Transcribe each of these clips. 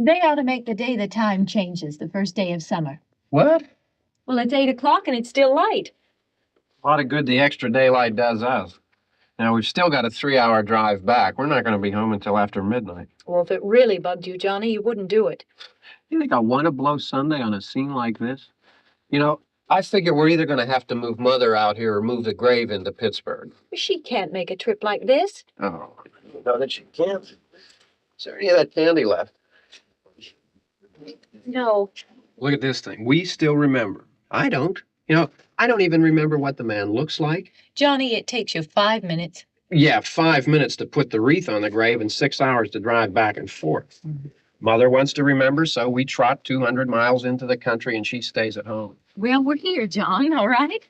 They ought to make the day the time changes, the first day of summer. What? Well, it's 8 o'clock and it's still light. A lot of good the extra daylight does us. Now, we've still got a 3-hour drive back. We're not going to be home until after midnight. Well, if it really bugged you, Johnny, you wouldn't do it. You think I want to blow Sunday on a scene like this? You know, I figure we're either going to have to move Mother out here or move the grave into Pittsburgh. She can't make a trip like this. Oh, you know that she can't. Is there any of that candy left? No. Look at this thing. We still remember. I don't. You know, I don't even remember what the man looks like. Johnny, it takes you 5 minutes. Yeah, 5 minutes to put the wreath on the grave and 6 hours to drive back and forth. Mother wants to remember, so we trot 200 miles into the country and she stays at home. Well, we're here, John, all right?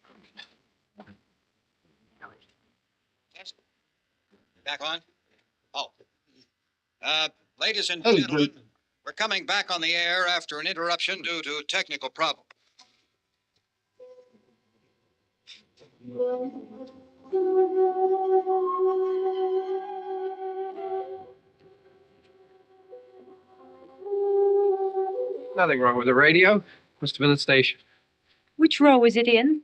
Back on? Oh. Ladies and Hey, gentlemen, we're coming back on the air after an interruption due to technical problem. Nothing wrong with the radio. Must have been the station. Which row is it in?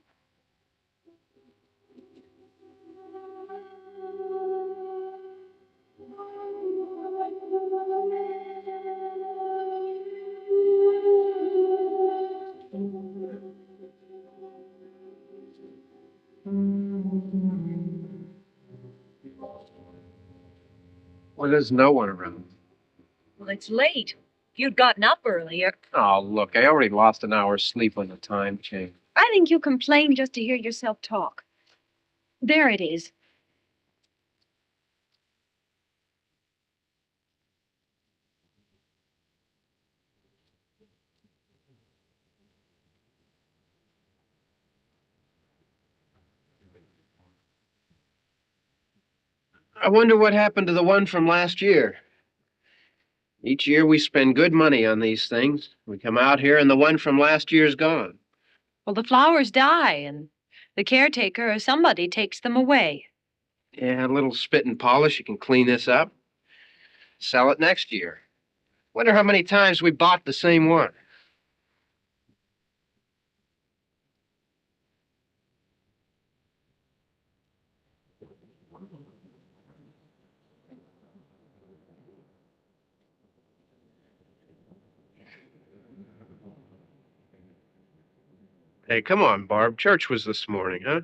Well, there's no one around. Well, it's late. If you'd gotten up earlier. Oh, look, I already lost an hour's sleep on the time change. I think you complain just to hear yourself talk. There it is. I wonder what happened to the one from last year. Each year we spend good money on these things. We come out here and the one from last year's gone. Well, the flowers die, and the caretaker or somebody takes them away. Yeah, a little spit and polish. You can clean this up. Sell it next year. Wonder how many times we bought the same one. Hey, come on, Barb. Church was this morning, huh?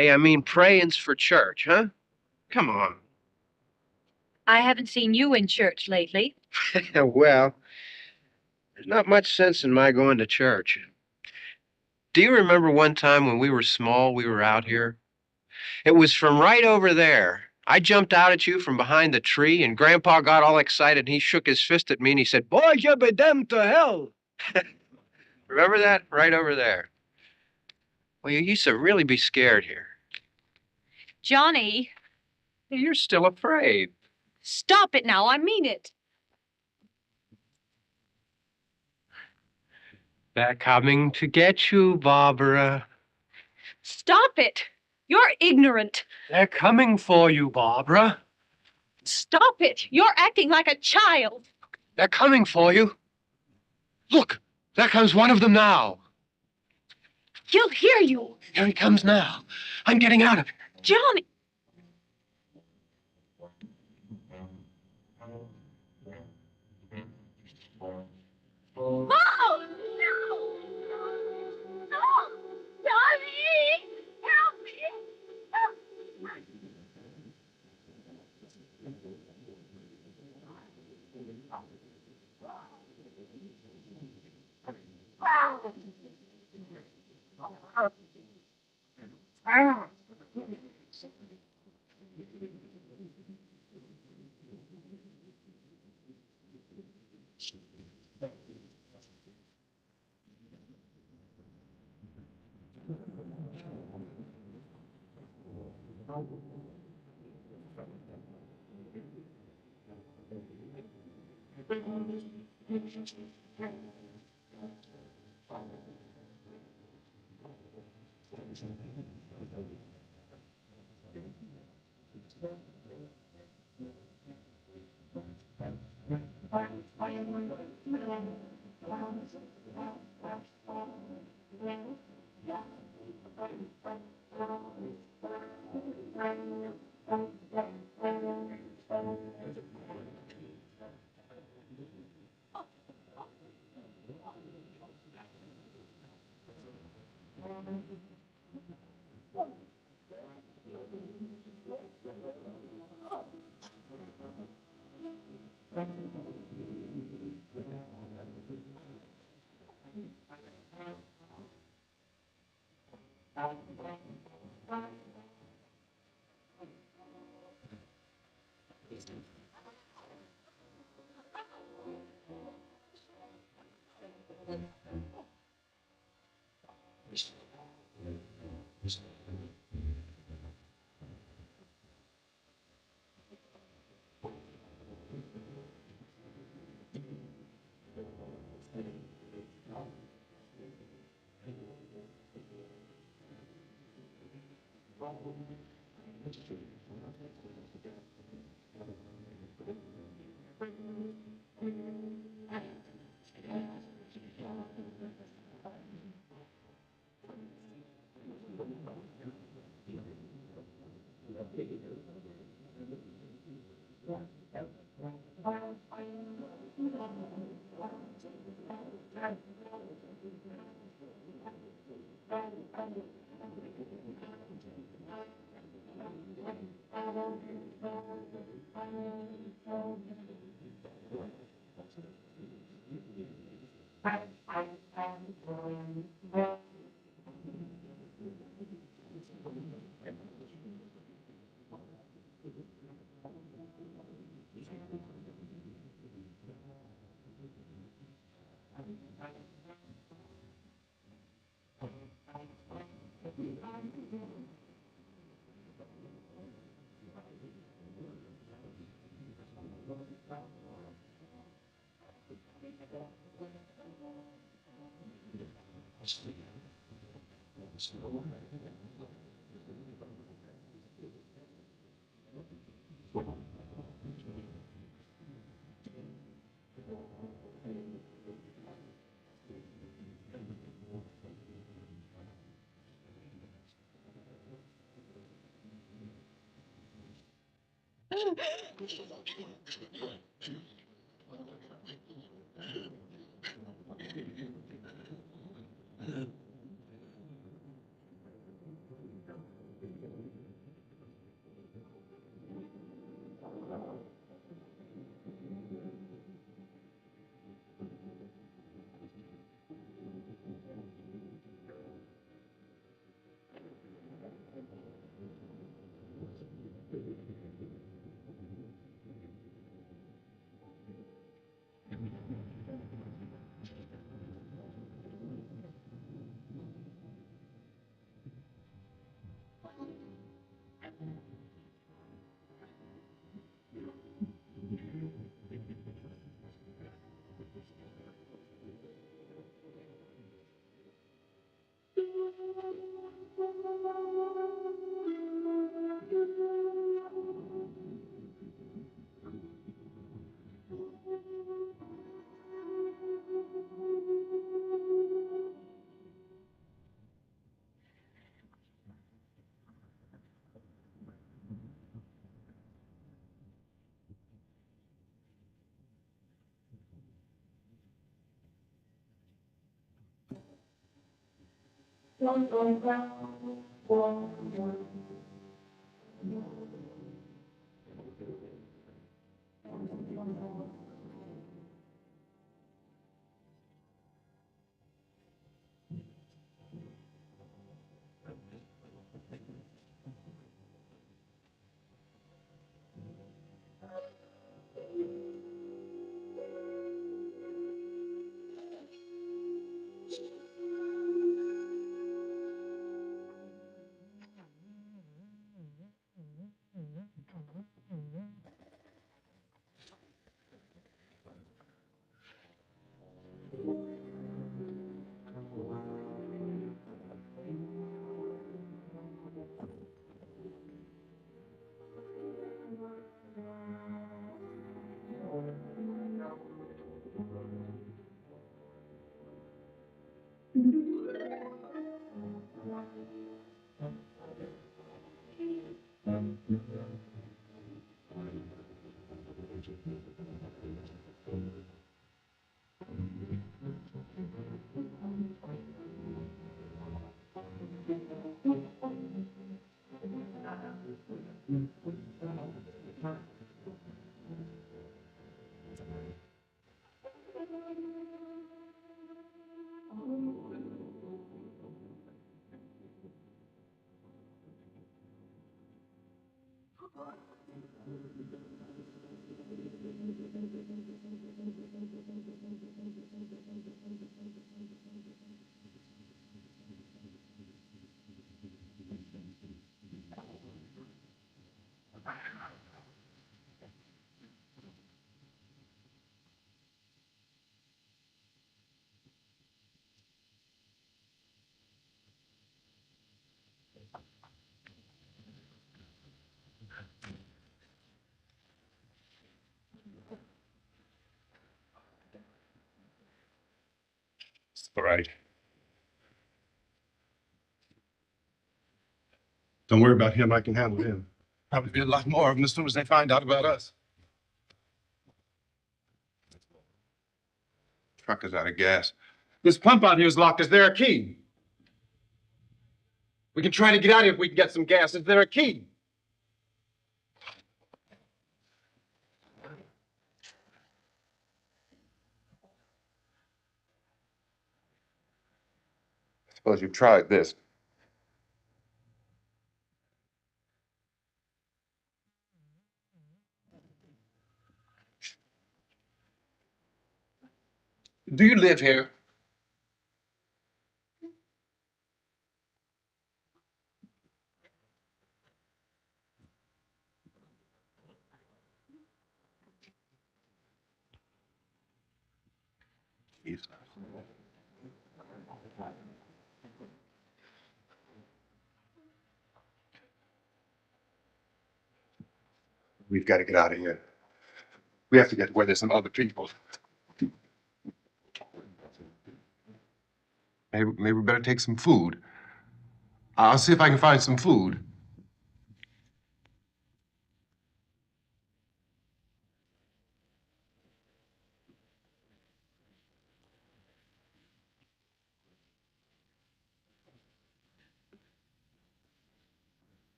Hey, I mean, praying's for church, huh? Come on. I haven't seen you in church lately. Well, there's not much sense in my going to church. Do you remember one time when we were small, we were out here? It was from right over there. I jumped out at you from behind the tree, and Grandpa got all excited, and he shook his fist at me, and he said, "Boy, you be damned to hell." Remember that? Right over there. Well, you used to really be scared here. Johnny, You're still afraid. stop it now. I mean it. They're coming to get you, Barbara. Stop it. You're ignorant. They're coming for you, Barbara. Stop it. You're acting like a child. They're coming for you. Look, there comes one of them now. He'll hear you. Here he comes now. I'm getting out of here. Johnny. Mom! No! No! Johnny! Help me! All right. Don't worry about him. I can handle him. Probably be a lot more of them as soon as they find out about us. Truck is out of gas. This pump out here is locked. Is there a key? We can try to get out of here if we can get some gas. Is there a key? Suppose you've tried this. Do you live here? Yes. We've got to get out of here. We have to get where there's some other people. Maybe we better take some food. I'll see if I can find some food.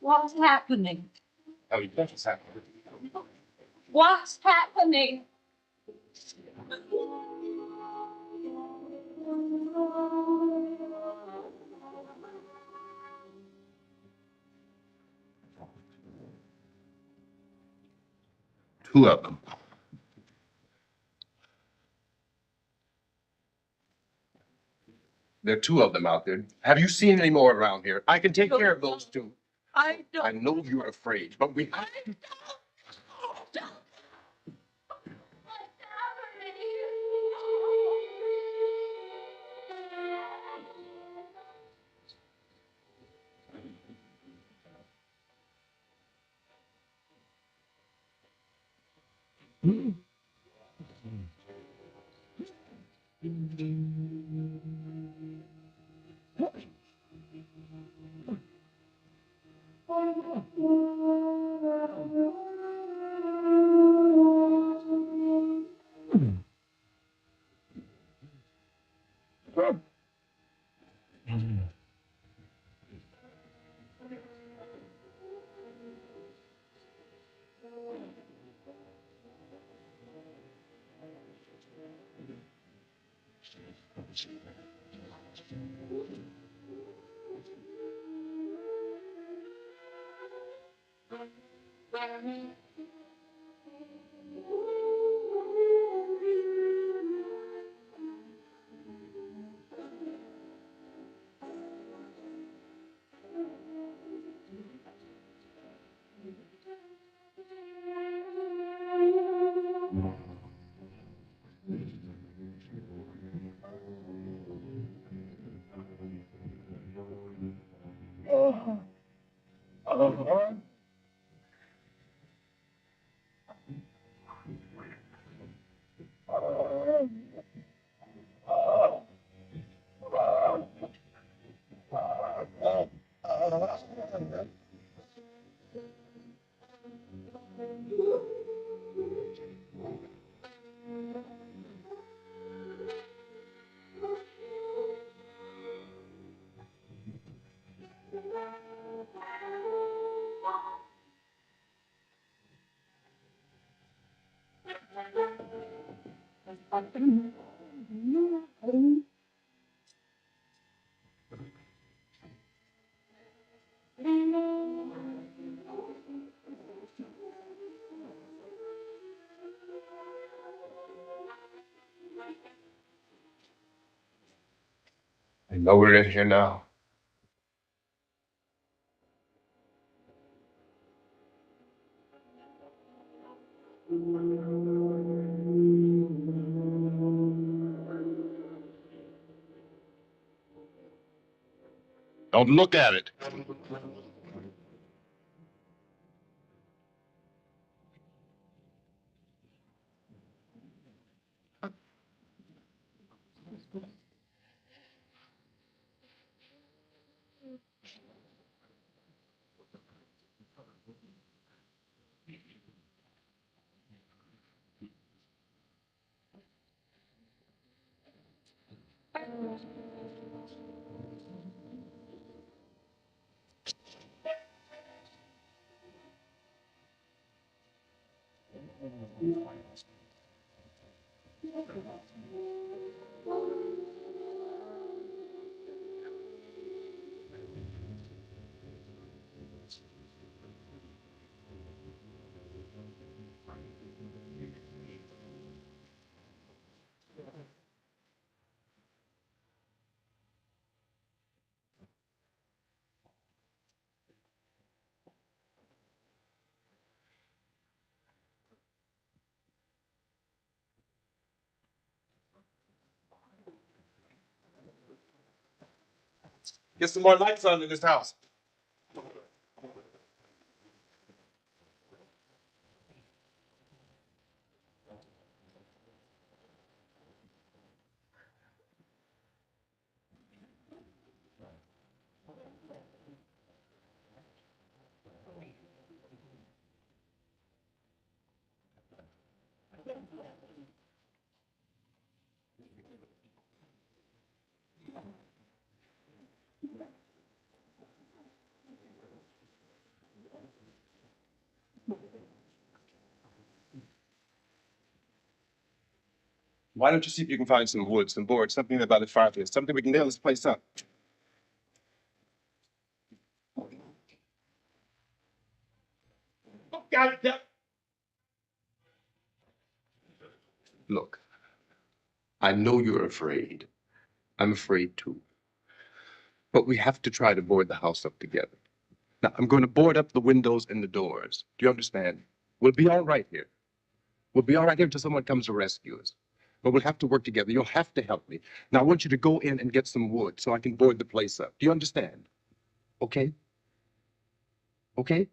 What's happening? Oh, you think it's happening? What's happening? Two of them. There are two of them out there. Have you seen any more around here? I can take care of those two. I don't. I know you're afraid, but we. I don't. What's happening? I know we're in here now. Don't look at it. Get some more lights on in this house. Why don't you see if you can find some wood, some boards, something about the fireplace, something we can nail this place up. Oh, God, damn. Look, I know you're afraid. I'm afraid too. But we have to try to board the house up together. Now, I'm going to board up the windows and the doors. Do you understand? We'll be all right here. We'll be all right here until someone comes to rescue us. But we'll have to work together. You'll have to help me. Now, I want you to go in and get some wood so I can board the place up. Do you understand? Okay? Okay?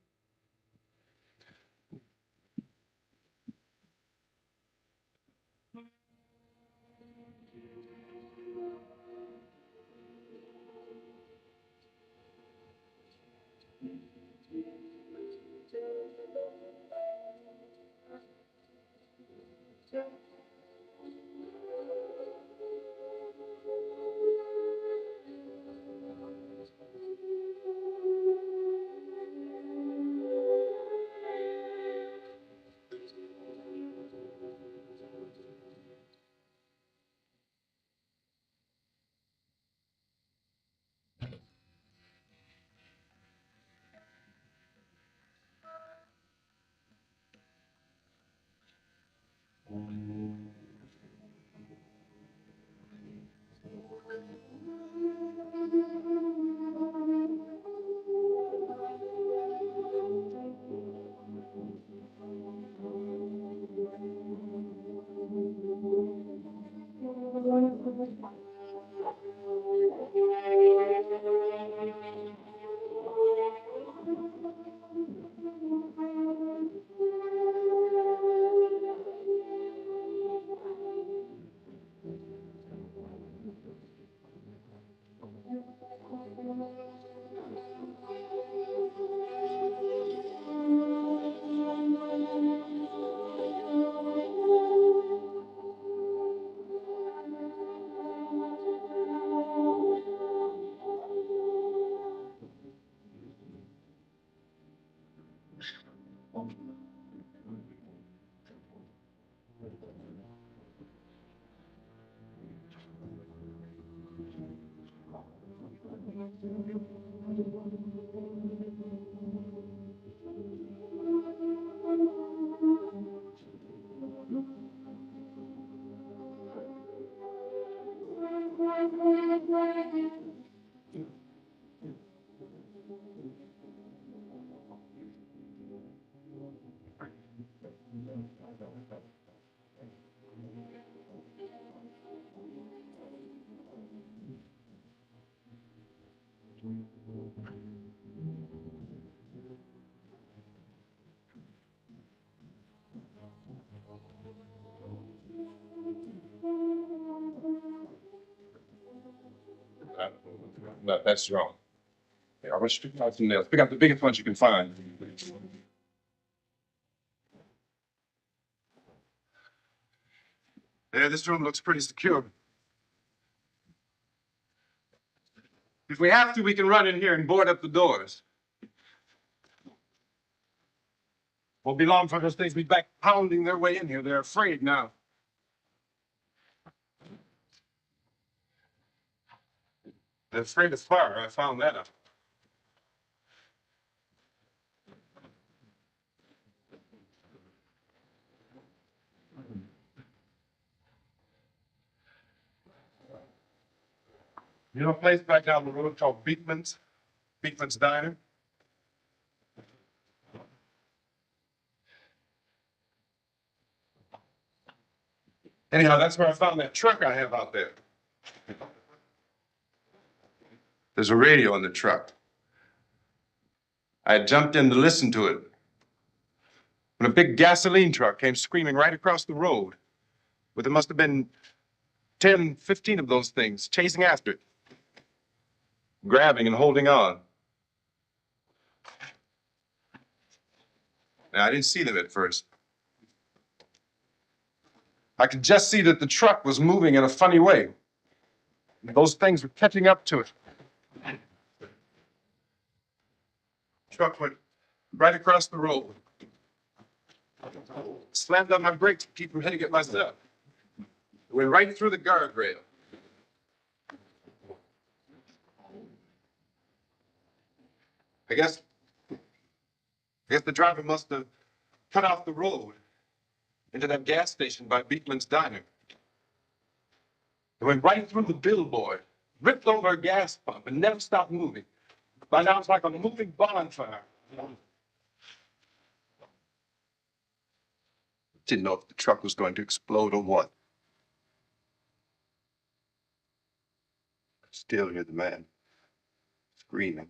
No, that's wrong. Yeah, I want you to pick out some nails. Pick out the biggest ones you can find. Yeah, this room looks pretty secure. If we have to, we can run in here and board up the doors. Won't be long for those things be back pounding their way in here. They're afraid now. They're afraid of fire. I found that out. You know a place back down the road called Beekman's? Beekman's Diner? Anyhow, that's where I found that truck I have out there. There's a radio in the truck. I had jumped in to listen to it when a big gasoline truck came screaming right across the road. But there must have been 10, 15 of those things chasing after it, grabbing and holding on. Now, I didn't see them at first. I could just see that the truck was moving in a funny way. Those things were catching up to it. Truck went right across the road. Slammed on my brakes to keep from hitting it myself. It went right through the guardrail. I guess the driver must have cut off the road into that gas station by Beekman's Diner. It went right through the billboard, ripped over a gas pump, and never stopped moving. By now, it's like a moving bonfire. Didn't know if the truck was going to explode or what. Still hear the man screaming.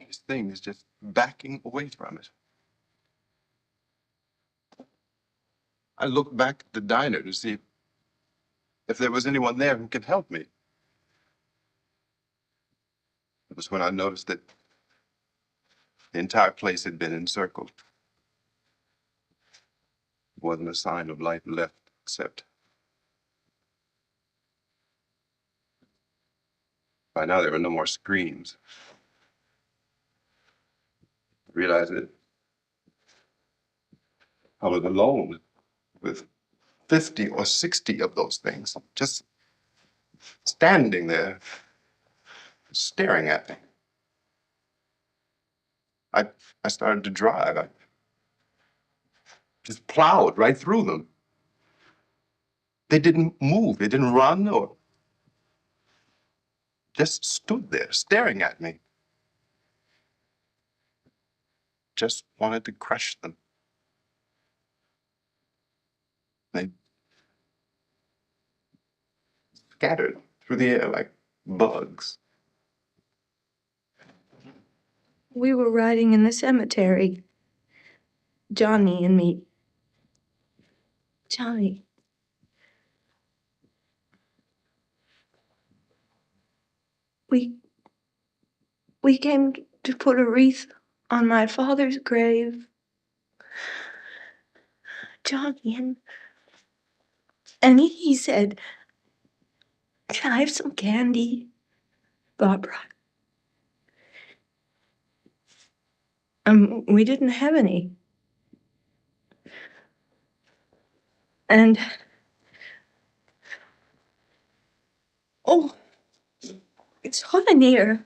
This thing is just backing away from it. I looked back at the diner to see if there was anyone there who could help me. It was when I noticed that the entire place had been encircled. There wasn't a sign of life left except by now there were no more screams. I realized that I was alone with 50 or 60 of those things, just standing there, staring at me. I started to drive. I just plowed right through them. They didn't move. They didn't run or just stood there staring at me. Just wanted to crush them. They scattered through the air like bugs. We were riding in the cemetery, Johnny and me. Johnny. We came to put a wreath on my father's grave. Johnny, and he said, "Can I have some candy, Barbara?" We didn't have any. And, oh, it's hot in here.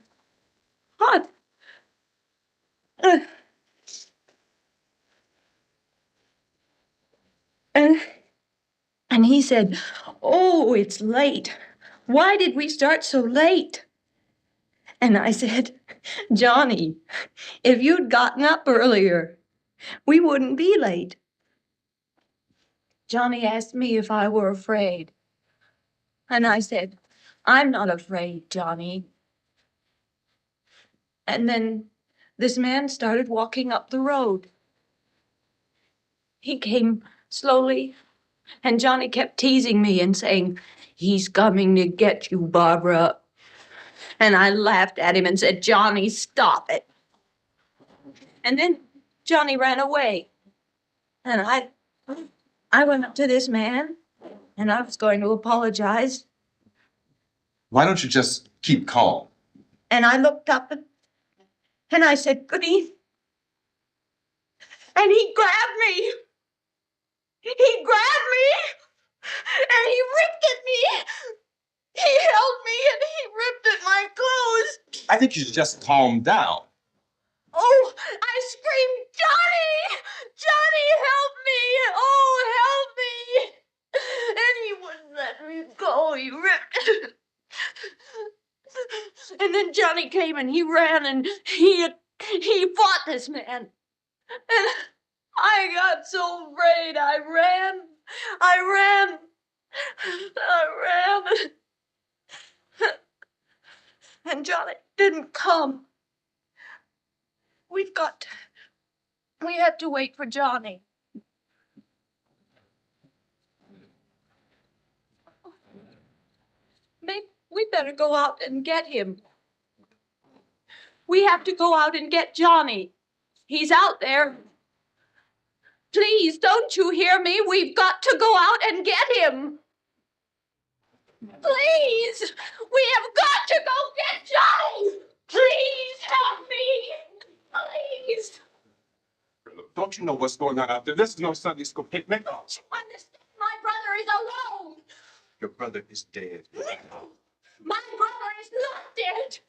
Hot. Uh, and, and he said, "Oh, it's late. Why did we start so late?" And I said, "Johnny, if you'd gotten up earlier, we wouldn't be late." Johnny asked me if I were afraid. And I said, "I'm not afraid, Johnny." And then this man started walking up the road. He came slowly, and Johnny kept teasing me and saying, "He's coming to get you, Barbara." And I laughed at him and said, "Johnny, stop it." And then Johnny ran away. And I went up to this man, and I was going to apologize. Why don't you just keep calm? And I looked up and I said, "Good evening." And he grabbed me. He grabbed me and he ripped at me. He held me and he ripped at my clothes. I think you should just calm down. Oh, I screamed, "Johnny! Johnny, help me! Oh, help me!" And he wouldn't let me go. He ripped. And then Johnny came and he ran and he fought this man. And I got so afraid. I ran. And Johnny didn't come. We have to wait for Johnny. Maybe we better go out and get him. We have to go out and get Johnny. He's out there. Please, don't you hear me? We've got to go out and get him. Please, we have got to go get Johnny. Please help me. Please. Don't you know what's going on out there? This is no Sunday school picnic. Don't you understand? My brother is alone. Your brother is dead. My brother is not dead.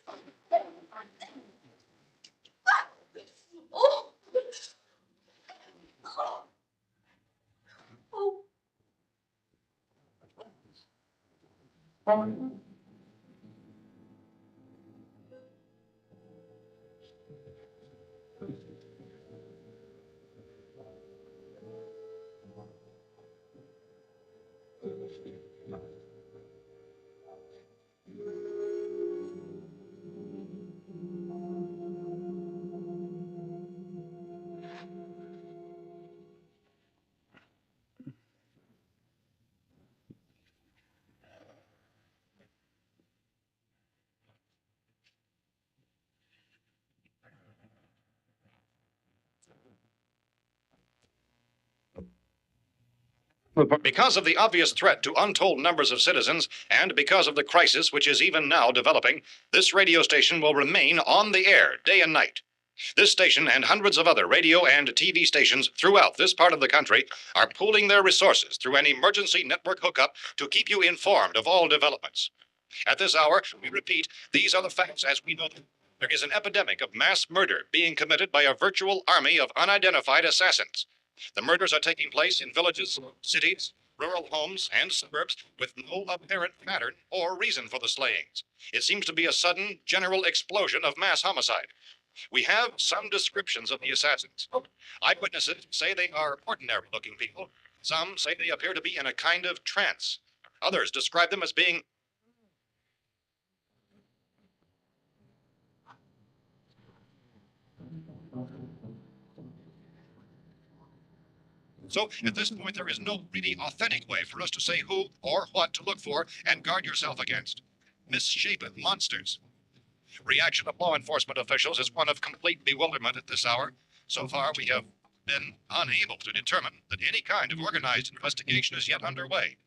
Oh. Oh. Because of the obvious threat to untold numbers of citizens, and because of the crisis which is even now developing, this radio station will remain on the air day and night. This station and hundreds of other radio and TV stations throughout this part of the country are pooling their resources through an emergency network hookup to keep you informed of all developments. At this hour, we repeat, these are the facts as we know them. There is an epidemic of mass murder being committed by a virtual army of unidentified assassins. The murders are taking place in villages, cities, rural homes, and suburbs with no apparent pattern or reason for the slayings. It seems to be a sudden, general explosion of mass homicide. We have some descriptions of the assassins. Eyewitnesses say they are ordinary-looking people. Some say they appear to be in a kind of trance. Others describe them as being So at this point, there is no really authentic way for us to say who or what to look for and guard yourself against. Misshapen monsters. Reaction of law enforcement officials is one of complete bewilderment at this hour. So far, we have been unable to determine that any kind of organized investigation is yet underway.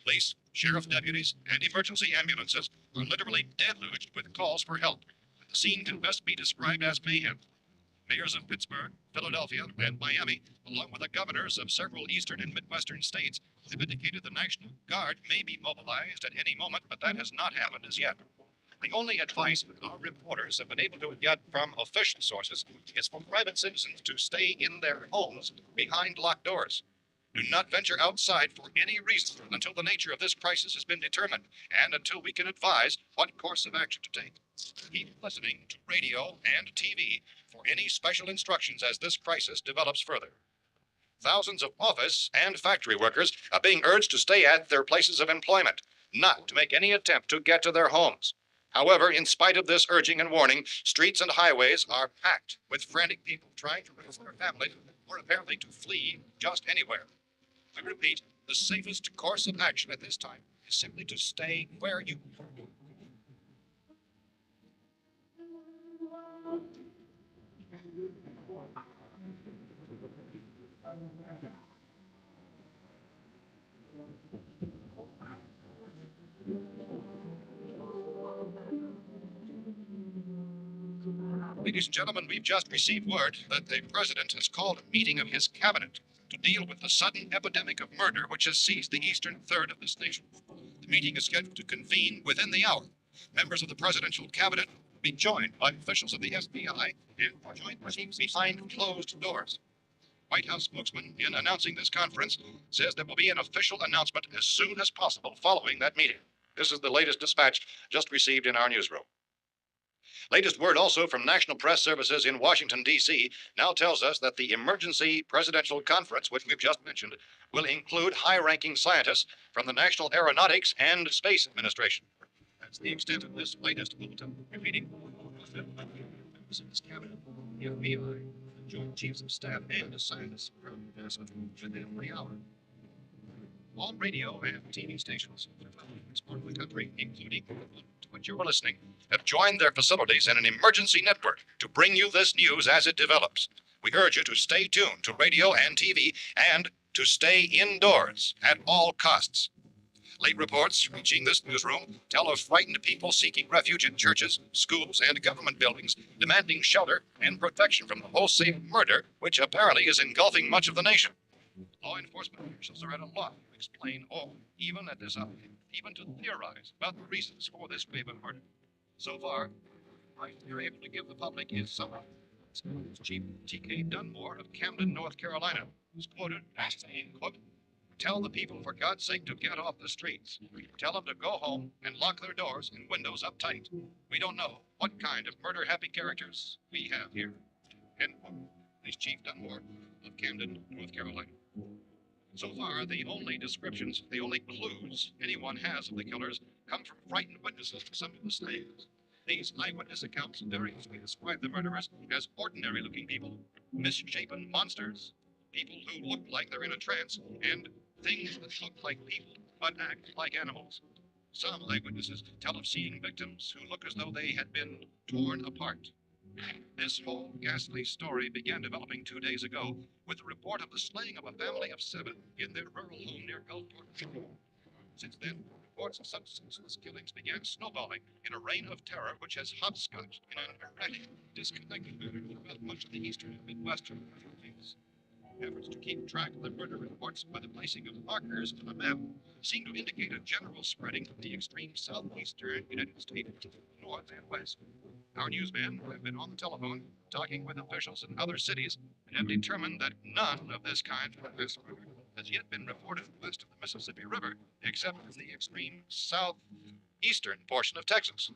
Police, sheriff deputies, and emergency ambulances are literally deluged with calls for help. The scene can best be described as mayhem. Mayors of Pittsburgh, Philadelphia, and Miami, along with the governors of several eastern and midwestern states, have indicated the National Guard may be mobilized at any moment, but that has not happened as yet. The only advice our reporters have been able to get from official sources is for private citizens to stay in their homes behind locked doors. Do not venture outside for any reason until the nature of this crisis has been determined and until we can advise what course of action to take. Keep listening to radio and TV for any special instructions as this crisis develops further. Thousands of office and factory workers are being urged to stay at their places of employment, not to make any attempt to get to their homes. However, in spite of this urging and warning, streets and highways are packed with frantic people trying to move their families or apparently to flee just anywhere. I repeat, the safest course of action at this time is simply to stay where you are. Ladies and gentlemen, we've just received word that the president has called a meeting of his cabinet to deal with the sudden epidemic of murder which has seized the eastern third of this nation. The meeting is scheduled to convene within the hour. Members of the presidential cabinet will be joined by officials of the FBI and joint teams behind closed doors. White House spokesman, in announcing this conference, says there will be an official announcement as soon as possible following that meeting. This is the latest dispatch just received in our newsroom. Latest word also from National Press Services in Washington, D.C. now tells us that the emergency presidential conference, which we've just mentioned, will include high-ranking scientists from the National Aeronautics and Space Administration. That's the extent of this latest bulletin. Repeating, members of this cabinet, the FBI, the Joint Chiefs of Staff, and the scientists from NASA within the hour. All radio and TV stations in this part of the country, including to which you are listening, have joined their facilities in an emergency network to bring you this news as it develops. We urge you to stay tuned to radio and TV and to stay indoors at all costs. Late reports reaching this newsroom tell of frightened people seeking refuge in churches, schools, and government buildings, demanding shelter and protection from the wholesale murder which apparently is engulfing much of the nation. Law enforcement officials are at a loss to explain all, even at this hour, even to theorize about the reasons for this wave of murder. So far, what they're able to give the public is something. Chief T.K. Dunmore of Camden, North Carolina, was quoted as saying, quote, "Tell the people, for God's sake, to get off the streets. Tell them to go home and lock their doors and windows up tight. We don't know what kind of murder-happy characters we have here." End quote. This Chief Dunmore of Camden, North Carolina. So far, the only descriptions, the only clues anyone has of the killers come from frightened witnesses to some of the slayings. These eyewitness accounts variously describe the murderers as ordinary-looking people, misshapen monsters, people who look like they're in a trance, and things that look like people but act like animals. Some eyewitnesses tell of seeing victims who look as though they had been torn apart. This whole ghastly story began developing 2 days ago with the report of the slaying of a family of 7 in their rural home near Gulfport. Since then, reports of such senseless killings began snowballing in a reign of terror which has hopscotched in an erratic, disconnected manner throughout much of the eastern and midwestern states. Efforts to keep track of the murder reports by the placing of markers on a map seem to indicate a general spreading of the extreme southeastern United States to the north and west. Our newsmen have been on the telephone talking with officials in other cities and have determined that none of this kind of mass murder has yet been reported west of the Mississippi River, except in the extreme southeastern portion of Texas.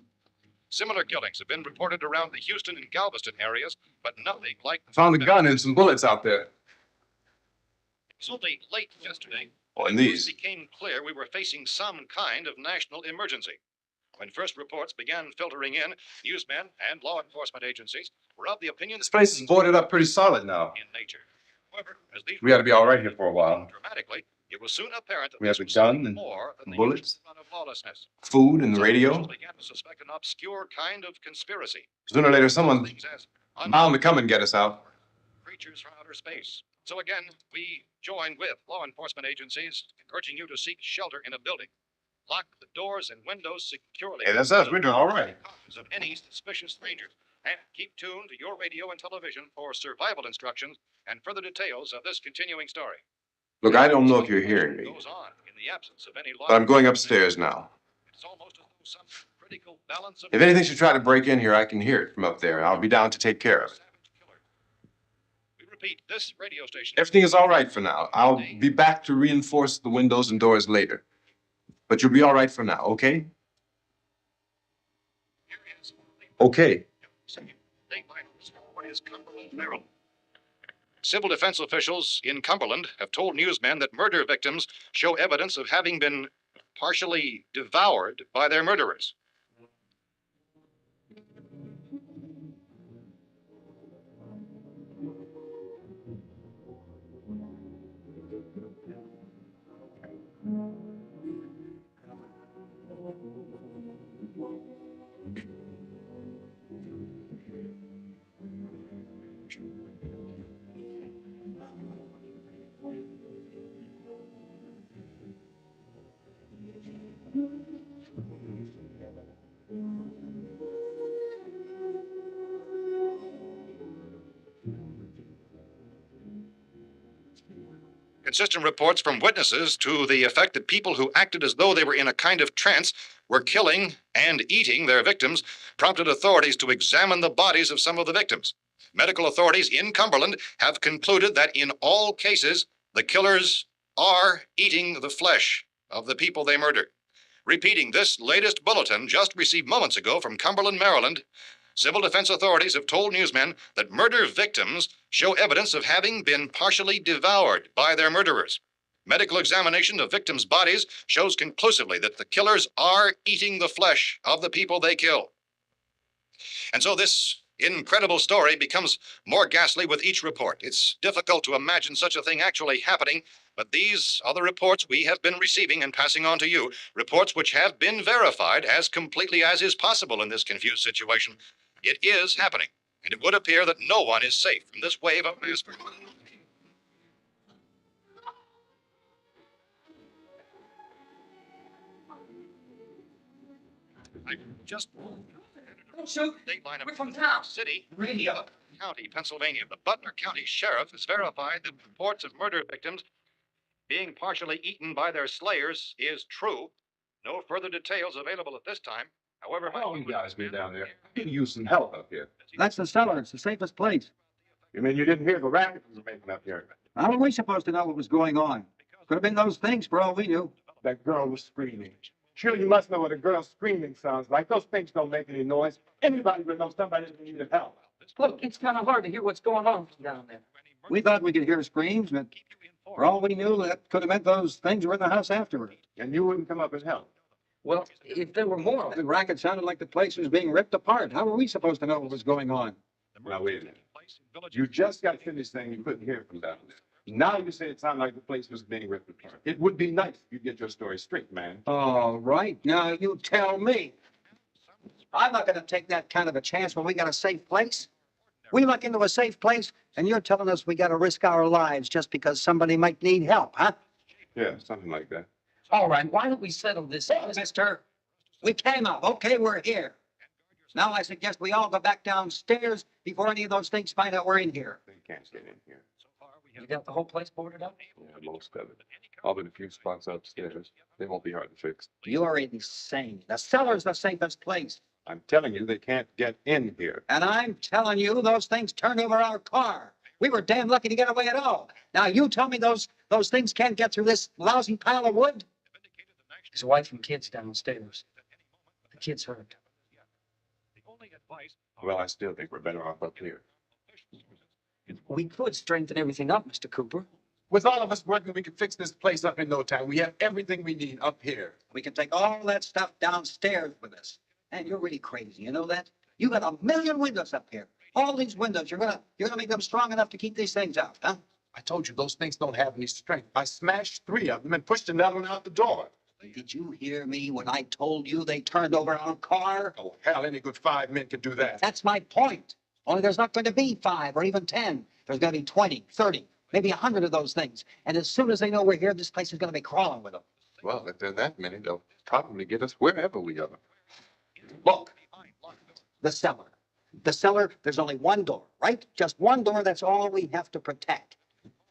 Similar killings have been reported around the Houston and Galveston areas, but nothing like... Found a gun and some bullets out there. It was only late yesterday Oh, and it these. became clear we were facing some kind of national emergency. When first reports began filtering in, newsmen and law enforcement agencies were of the opinion This place is boarded up pretty solid now. in nature. However, as these We ought to be all right here for a while. dramatically, it was soon apparent that We have this a was gun something and more than the bullets. usual run of lawlessness. Food and the Some radio. officials began to suspect an obscure kind of conspiracy. Sooner or later, someone Things as bound to come and get us out. creatures from outer space. So again, we join with law enforcement agencies, urging you to seek shelter in a building. Lock the doors and windows securely. Hey, that's us. We're doing all right. Of any suspicious strangers, And keep tuned to your radio and television for survival instructions and further details of this continuing story. Look, I don't know if you're hearing me, Goes on in the absence of any but I'm going upstairs now. It's almost as though some critical balance of If anything should try to break in here, I can hear it from up there, and I'll be down to take care of it. We repeat, this radio station. Everything is all right for now. I'll be back to reinforce the windows and doors later. But you'll be all right for now, okay? Okay. Civil defense officials in Cumberland have told newsmen that murder victims show evidence of having been partially devoured by their murderers. Consistent reports from witnesses to the effect that people who acted as though they were in a kind of trance were killing and eating their victims prompted authorities to examine the bodies of some of the victims. Medical authorities in Cumberland have concluded that in all cases, the killers are eating the flesh of the people they murdered. Repeating this latest bulletin just received moments ago from Cumberland, Maryland, civil defense authorities have told newsmen that murder victims show evidence of having been partially devoured by their murderers. Medical examination of victims' bodies shows conclusively that the killers are eating the flesh of the people they kill. And so this incredible story becomes more ghastly with each report. It's difficult to imagine such a thing actually happening, but these are the reports we have been receiving and passing on to you, reports which have been verified as completely as is possible in this confused situation. It is happening, and it would appear that no one is safe from this wave of mass murder. I just state line of from town. City, Radio, County, Pennsylvania. The Butler County Sheriff has verified that reports of murder victims being partially eaten by their slayers is true. No further details available at this time. However, How long you guys been down there? I could use some help up here. That's the cellar. It's the safest place. You mean you didn't hear the racket we were making up here? How are we supposed to know what was going on? Could have been those things for all we knew. That girl was screaming. Sure, you must know what a girl screaming sounds like. Those things don't make any noise. Anybody would know somebody's in need of help. Look, it's kind of hard to hear what's going on down there. We thought we could hear screams, but for all we knew, that could have meant those things were in the house afterward. And you wouldn't come up and help. Well, if there were more of The them, racket sounded like the place was being ripped apart. How were we supposed to know what was going on? Now, wait a minute. You just got finished saying you couldn't hear from down there. Now you say it sounded like the place was being ripped apart. It would be nice if you get your story straight, man. All right, now you tell me. I'm not going to take that kind of a chance when we got a safe place. We look into a safe place, and you're telling us we got to risk our lives just because somebody might need help, huh? Yeah, something like that. all right, why don't we settle this? Mister, we came up. Okay, we're here. Now I suggest we all go back downstairs before any of those things find out we're in here. They can't get in here. You got the whole place boarded up? Yeah, most of it. All but a few spots upstairs. They won't be hard to fix. You're insane. The cellar's the safest place. I'm telling you, they can't get in here. And I'm telling you, those things turned over our car. We were damn lucky to get away at all. Now you tell me those things can't get through this lousy pile of wood? His wife and kids downstairs. The kids hurt. Well, I still think we're better off up here. We could strengthen everything up, Mr. Cooper. With all of us working, we can fix this place up in no time. We have everything we need up here. We can take all that stuff downstairs with us. And you're really crazy, you know that? You got 1,000,000 windows up here. All these windows, you're gonna make them strong enough to keep these things out, huh? I told you those things don't have any strength. I smashed 3 of them and pushed another one out the door. Did you hear me when I told you they turned over our car? Oh, hell, any good 5 men could do that. That's my point. Only there's not going to be 5 or even 10. There's going to be 20, 30, maybe 100 of those things. And as soon as they know we're here, this place is going to be crawling with them. Well, if there are that many, they'll probably get us wherever we are. Look, The cellar. The cellar, there's only one door, right? Just one door, that's all we have to protect.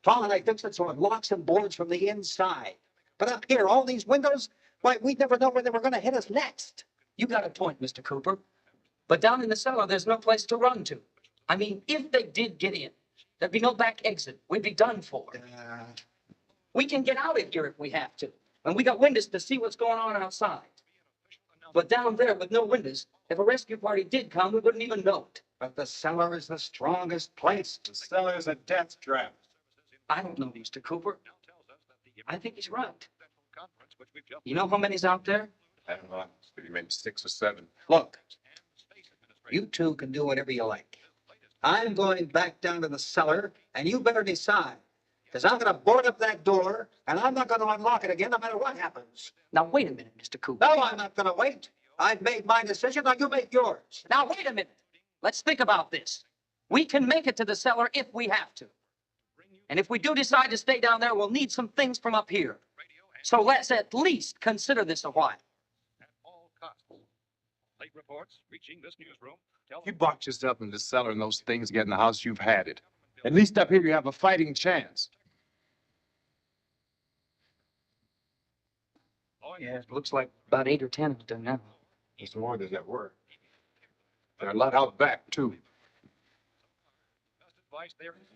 Paul and I fixed it so it locks and boards from the inside. But up here, all these windows, why, we'd never know where they were gonna hit us next. You got a point, Mr. Cooper. But down in the cellar, there's no place to run to. I mean, if they did get in, there'd be no back exit. We'd be done for. We can get out of here if we have to. And we got windows to see what's going on outside. But down there with no windows, if a rescue party did come, we wouldn't even know it. But the cellar is the strongest place. The cellar is a death trap. I don't know, Mr. Cooper. I think he's right. You know how many's out there? I don't know. Maybe 6 or 7. Look, you two can do whatever you like. I'm going back down to the cellar, and you better decide. Because I'm going to board up that door, and I'm not going to unlock it again no matter what happens. Now, wait a minute, Mr. Cooper. No, I'm not going to wait. I've made my decision, now you make yours. Now, wait a minute. Let's think about this. We can make it to the cellar if we have to. And if we do decide to stay down there, we'll need some things from up here. So let's at least consider this a while. At all costs. Late reports reaching this newsroom tell You box yourself in the cellar and those things get in the house, you've had it. At least up here you have a fighting chance. Yeah, it looks like about 8 or 10 have done now. There's more than that were. There are a lot out back, too. best advice there is.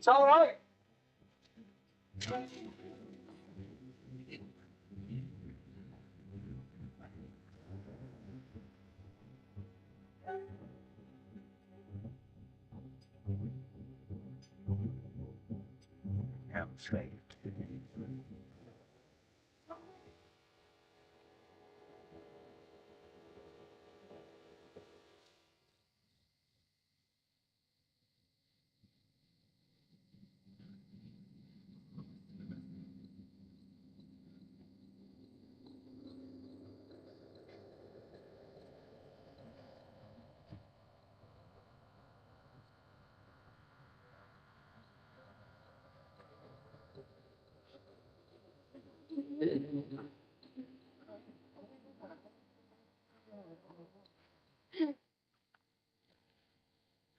It's all right. It's all right. I'm afraid.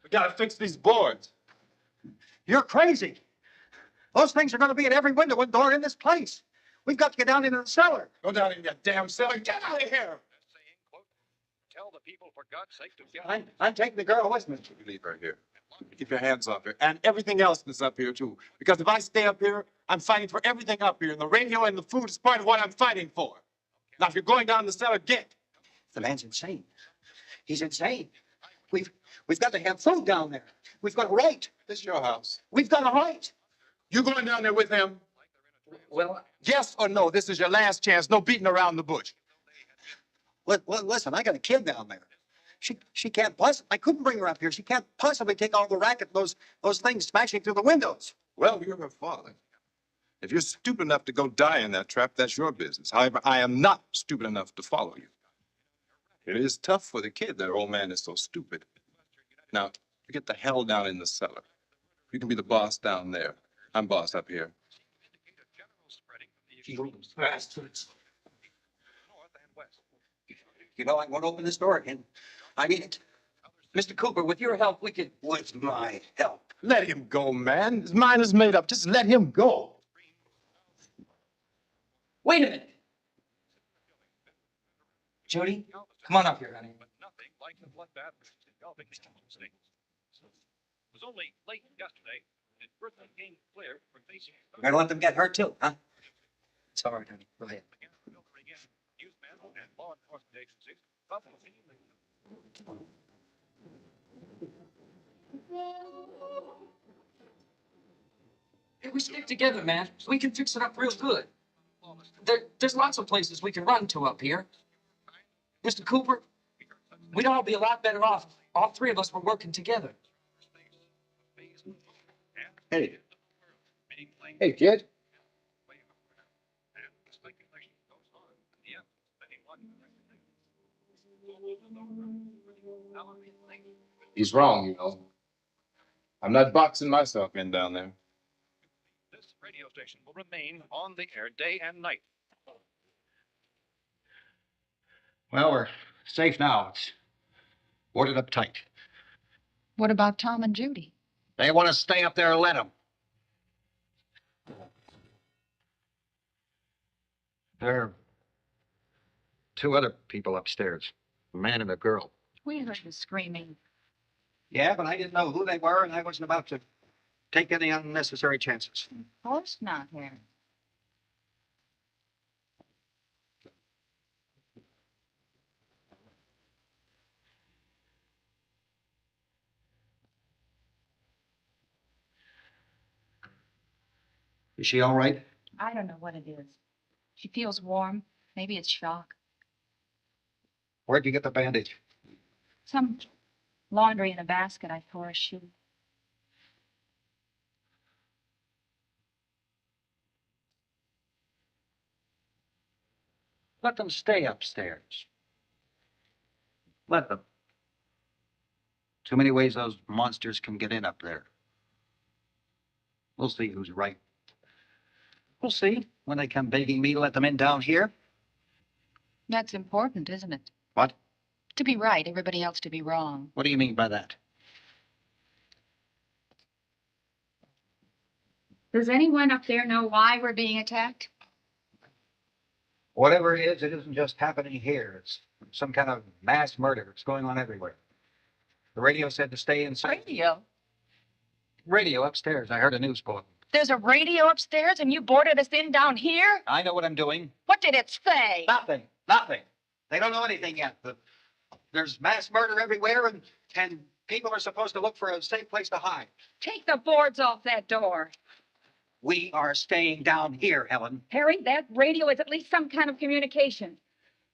We gotta fix these boards. You're crazy. Those things are going to be at every window and door in this place. We've got to get down into the cellar. Go down in your damn cellar. Get out of here. Saying, quote, tell the people for God's sake to get I'm taking the girl with me. You leave her here. Keep your hands off her. And everything else that's up here, too. Because if I stay up here, I'm fighting for everything up here. And the radio and the food is part of what I'm fighting for. Now, if you're going down the cellar, get. The man's insane. He's insane. We've got to have food down there. We've got a right. This is your house. We've got a right. You going down there with him? Well, Yes or no? This is your last chance. No beating around the bush. Listen, I got a kid down there. She can't possibly, I couldn't bring her up here. She can't possibly take all the racket, those things smashing through the windows. Well, you're her father. If you're stupid enough to go die in that trap, that's your business. However, I am not stupid enough to follow you. It is tough for the kid that old man is so stupid. Now, you get the hell down in the cellar. You can be the boss down there. I'm boss up here. You bastards. You know, I won't open this door again. I mean it. Mr. Cooper, with your help, we could. With my help. Let him go, man. His mind is made up. Just let him go. Wait a minute. Judy, come on up here, honey. But nothing like the bloodbath engulfing the United States. It was only late yesterday that Britain came clear for facing. We're gonna let them get hurt too, huh? It's all right, honey. Go ahead. Began filtering in newsmen and law enforcement agencies. Publicly, we stick together, man, we can fix it up real good. There's lots of places we can run to up here. Mr. Cooper, we'd all be a lot better off if all three of us were working together. Hey. Hey, kid. He's wrong, you know. I'm not boxing myself in down there. This radio station will remain on the air day and night. Well, we're safe now. It's boarded up tight. What about Tom and Judy? They want to stay up there, let them. There are two other people upstairs, a man and a girl. We heard the screaming. Yeah, but I didn't know who they were, and I wasn't about to take any unnecessary chances. Of course not, Harry. Is she all right? I don't know what it is. She feels warm. Maybe it's shock. Where'd you get the bandage? Some laundry in a basket I tore a shoe. Let them stay upstairs. Let them. Too many ways those monsters can get in up there. We'll see who's right. We'll see when they come begging me to let them in down here. That's important, isn't it? What? To be right, everybody else to be wrong. What do you mean by that? Does anyone up there know why we're being attacked? Whatever it isn't just happening here. It's some kind of mass murder. It's going on everywhere. The radio said to stay inside. Radio? Radio upstairs. I heard a news bulletin. There's a radio upstairs and you boarded us in down here? I know what I'm doing. What did it say? Nothing. Nothing. They don't know anything yet. There's mass murder everywhere, and people are supposed to look for a safe place to hide. Take the boards off that door. We are staying down here, Helen. Harry, that radio is at least some kind of communication.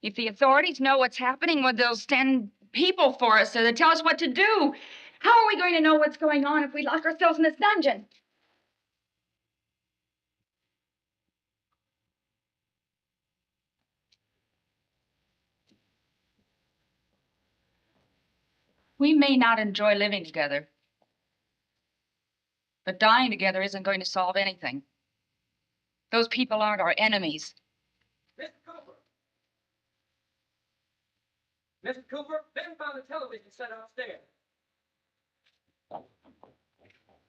If the authorities know what's happening, well, they'll send people for us so they tell us what to do. How are we going to know what's going on if we lock ourselves in this dungeon? We may not enjoy living together, but dying together isn't going to solve anything. Those people aren't our enemies. Mr. Cooper! Mr. Cooper, Ben found a television set upstairs.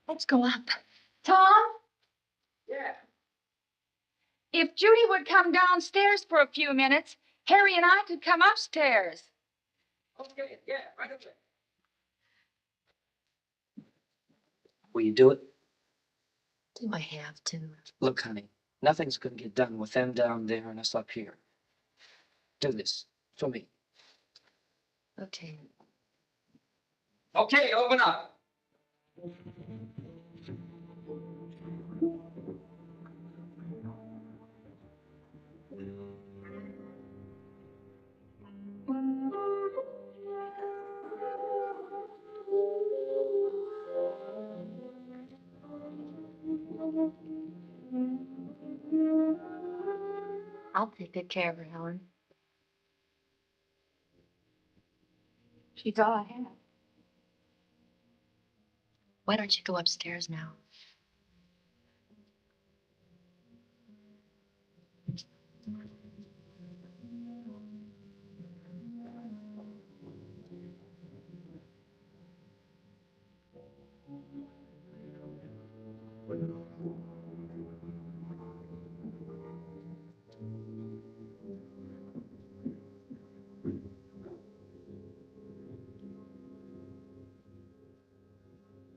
Let's go up. Tom? Yeah. If Judy would come downstairs for a few minutes, Harry and I could come upstairs. Okay, yeah, right away. Will you do it? Do I have to? Look, honey, nothing's gonna get done with them down there and us up here. Do this for me. Okay. Okay, open up. I'll take good care of her, Helen. She's all I have. Why don't you go upstairs now?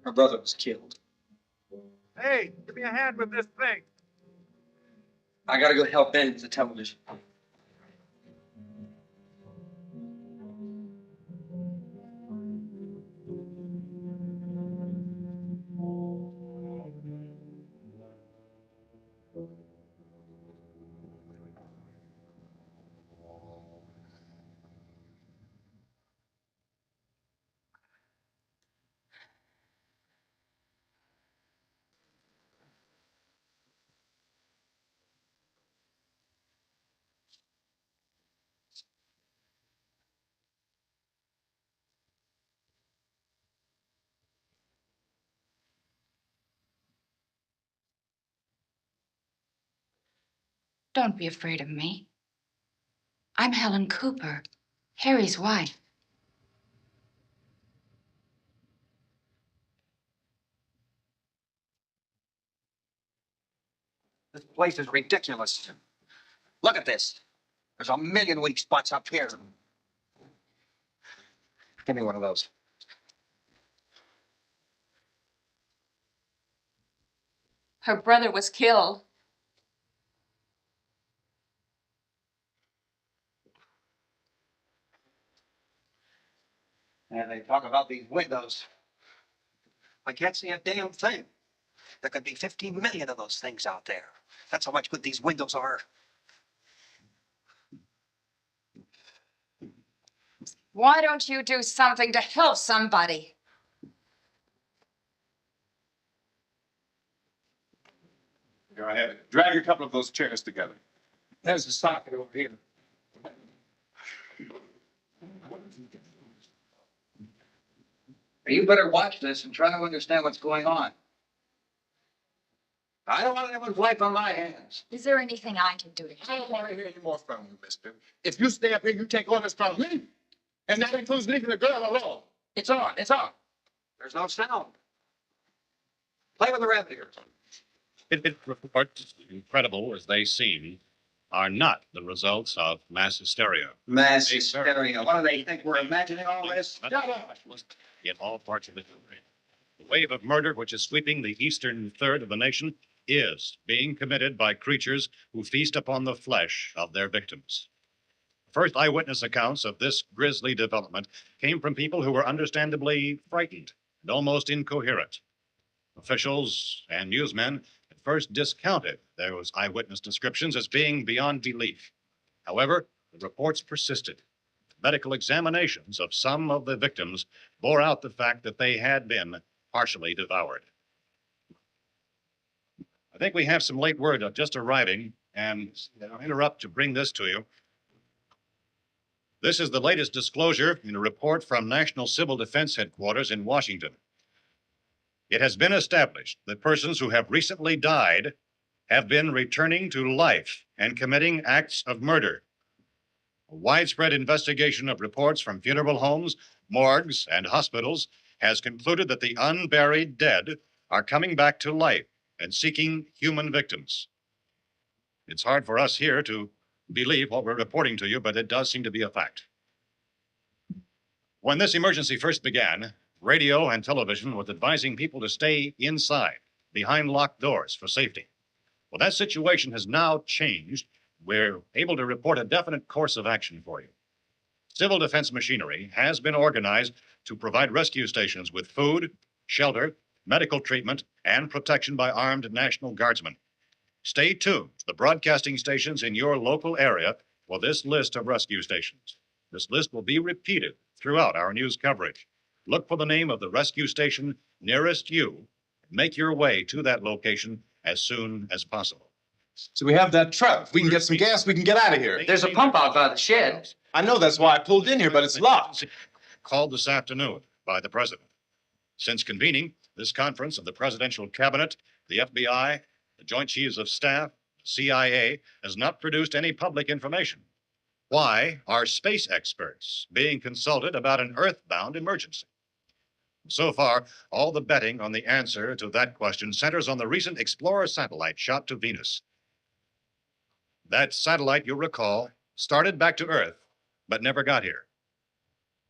Her brother was killed. Hey, give me a hand with this thing. I gotta go help Ben with the television. Don't be afraid of me. I'm Helen Cooper, Harry's wife. This place is ridiculous. Look at this. There's a million weak spots up here. Give me one of those. Her brother was killed. And they talk about these windows. I can't see a damn thing. There could be 50 million of those things out there. That's how much good these windows are. Why don't you do something to help somebody? Here I have it. Drag a couple of those chairs together. There's a socket over here. You better watch this and try to understand what's going on. I don't want anyone's life on my hands. Is there anything I can do to I help? don't want to hear any more from you, mister. If you stay up here, you take orders from me. And that includes leaving the girl alone. It's on, it's on. There's no sound. Play with the radiators. Reports, incredible as they seem, are not the results of mass hysteria. Mass hysteria. What do they think? We're imagining all this? Shut up. In all parts of the country. The wave of murder which is sweeping the eastern third of the nation is being committed by creatures who feast upon the flesh of their victims. First eyewitness accounts of this grisly development came from people who were understandably frightened and almost incoherent. Officials and newsmen at first discounted those eyewitness descriptions as being beyond belief. However, the reports persisted. Medical examinations of some of the victims bore out the fact that they had been partially devoured. I think we have some late word just arriving, and I'll interrupt to bring this to you. This is the latest disclosure in a report from National Civil Defense Headquarters in Washington. It has been established that persons who have recently died have been returning to life and committing acts of murder. A widespread investigation of reports from funeral homes, morgues, and hospitals has concluded that the unburied dead are coming back to life and seeking human victims. It's hard for us here to believe what we're reporting to you, but it does seem to be a fact. When this emergency first began, radio and television was advising people to stay inside, behind locked doors for safety. Well, that situation has now changed. We're able to report a definite course of action for you. Civil defense machinery has been organized to provide rescue stations with food, shelter, medical treatment, and protection by armed National Guardsmen. Stay tuned to the broadcasting stations in your local area for this list of rescue stations. This list will be repeated throughout our news coverage. Look for the name of the rescue station nearest you and make your way to that location as soon as possible. So we have that truck. If we can get some gas, we can get out of here. There's a pump out by the shed. I know that's why I pulled in here, but it's locked. Called this afternoon by the president. Since convening this conference of the presidential cabinet, the FBI, the Joint Chiefs of Staff, the CIA has not produced any public information. Why are space experts being consulted about an earthbound emergency? So far, all the betting on the answer to that question centers on the recent Explorer satellite shot to Venus. That satellite, you'll recall, started back to Earth, but never got here.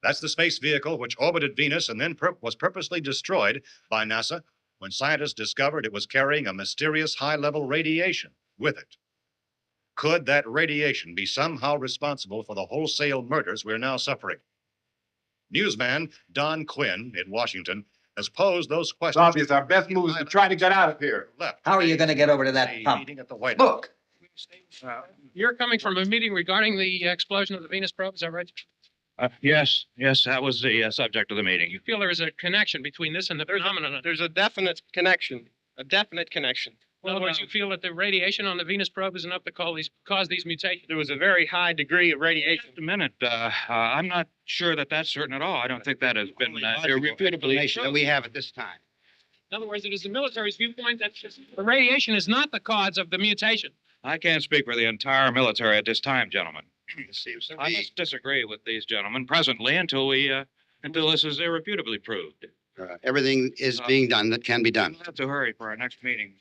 That's the space vehicle which orbited Venus and then was purposely destroyed by NASA when scientists discovered it was carrying a mysterious high-level radiation with it. Could that radiation be somehow responsible for the wholesale murders we're now suffering? Newsman Don Quinn in Washington has posed those It's questions. obvious our best move is to try to get out of here. Left. How are you going to get over to that A pump? meeting at the White House. Look, You're coming from a meeting regarding the explosion of the Venus probe, is that right? Yes, that was the subject of the meeting. You feel there is a connection between this and the phenomenon? There's a definite connection. In other words, you feel that the radiation on the Venus probe is enough to cause these mutations? There was a very high degree of radiation. Just a minute. I'm not sure that that's certain at all. I don't think that has been irrefutably Information that shown. we have at this time. In other words, it is the military's viewpoint that the radiation is not the cause of the mutation. I can't speak for the entire military at this time, gentlemen. It seems to I me. must disagree with these gentlemen presently until this is irrefutably proved. Everything is being done that can be done. We'll have to hurry for our next meeting.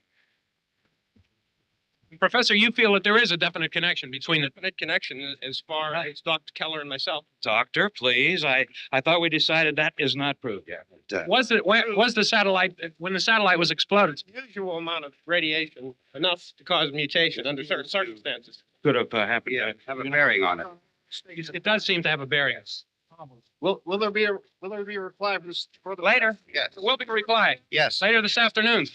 Professor, you feel that there is a definite connection between the Definite connection as far as Dr. Keller and myself. Doctor, please. I thought we decided that is not proved yet. was the satellite when the satellite was exploded? Usual amount of radiation, enough to cause mutation under certain circumstances. Could have happened. Have a bearing on it. It does seem to have a bearing. Will there be a reply for the Later. Yes. There will be a reply. Yes. Later this afternoon.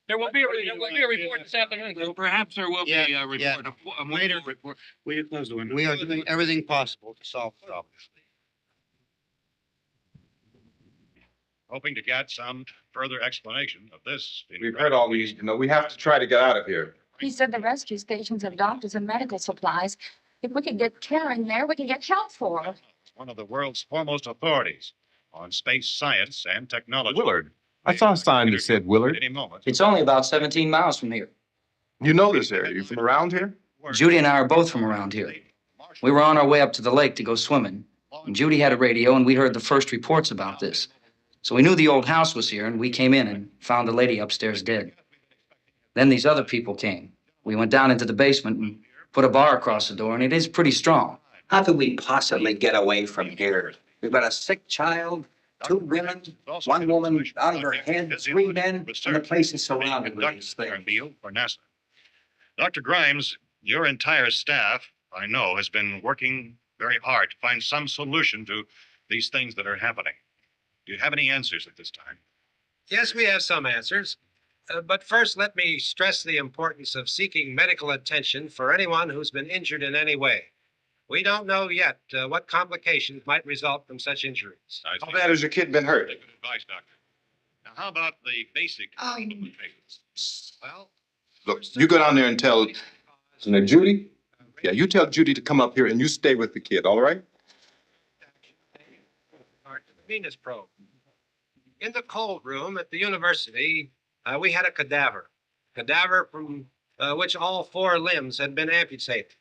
There will be a report this afternoon. Well, perhaps there will be a report. yeah. A later report. Will you close the window? We are doing everything possible to solve the problem. Hoping to get some further explanation of this. We've heard all these, we have to try to get out of here. He said the rescue stations have doctors and medical supplies. If we could get care in there, we could get help for her. One of the world's foremost authorities on space science and technology. Willard. I saw a sign that said Willard. Any moment. It's only about 17 miles from here. You know this area. You from around here? Judy and I are both from around here. We were on our way up to the lake to go swimming. And Judy had a radio, and we heard the first reports about this. So we knew the old house was here, and we came in and found the lady upstairs dead. Then these other people came. We went down into the basement and put a bar across the door, and it is pretty strong. How could we possibly get away from here? We've got a sick child, 2 women, 1 woman out of her head, 3 men, and the place is surrounded with these things. For NASA. Dr. Grimes, your entire staff, I know, has been working very hard to find some solution to these things that are happening. Do you have any answers at this time? Yes, we have some answers. But first, let me stress the importance of seeking medical attention for anyone who's been injured in any way. We don't know yet what complications might result from such injuries. How bad has your kid been hurt? Good advice, Doctor. Now, how about the basic treatments? Well, Look, you go down there and tell Judy. Yeah, you tell Judy to come up here and you stay with the kid, all right? The Venus probe. In the cold room at the university, we had a cadaver from which all 4 limbs had been amputated.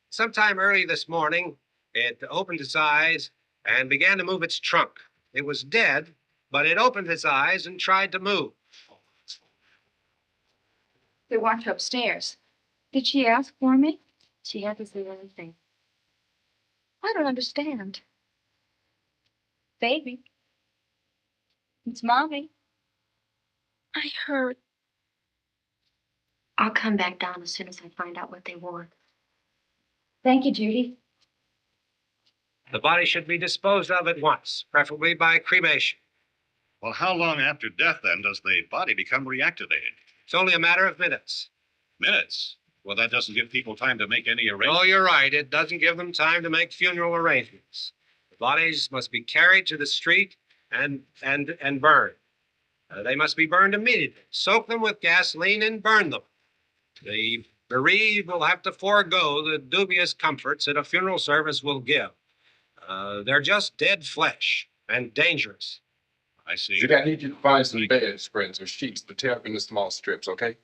Sometime early this morning, it opened its eyes and began to move its trunk. It was dead, but it opened its eyes and tried to move. They want you upstairs. Did she ask for me? She hasn't said anything. I don't understand. Baby. It's Mommy. I heard. I'll come back down as soon as I find out what they want. Thank you, Judy. The body should be disposed of at once, preferably by cremation. Well, how long after death, then, does the body become reactivated? It's only a matter of minutes. Minutes? Well, that doesn't give people time to make any arrangements. Oh, you're right. It doesn't give them time to make funeral arrangements. The bodies must be carried to the street and burned. They must be burned immediately. Soak them with gasoline and burn them. The bereaved will have to forego the dubious comforts that a funeral service will give. They're just dead flesh and dangerous. I see. Judy, I need you to find some bed spreads or sheets to tear up into small strips, okay?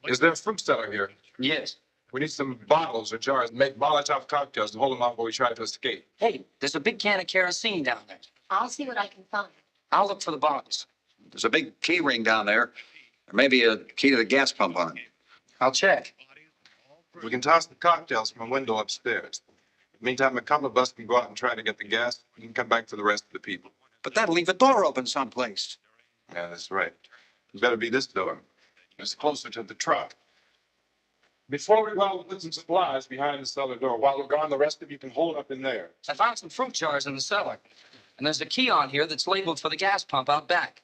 Is there a fruit cellar here? Yes. We need some bottles or jars to make Molotov cocktails to hold them off while we try to escape. Hey, there's a big can of kerosene down there. I'll see what I can find. I'll look for the bottles. There's a big key ring down there. Or maybe a key to the gas pump on it. I'll check. We can toss the cocktails from a window upstairs. Meantime, a couple of us can go out and try to get the gas. We can come back for the rest of the people. But that'll leave a door open someplace. Yeah, that's right. It better be this door. It's closer to the truck. Before we go, we'll put some supplies behind the cellar door. While we're gone, the rest of you can hold up in there. I found some fruit jars in the cellar. And there's a key on here that's labeled for the gas pump out back.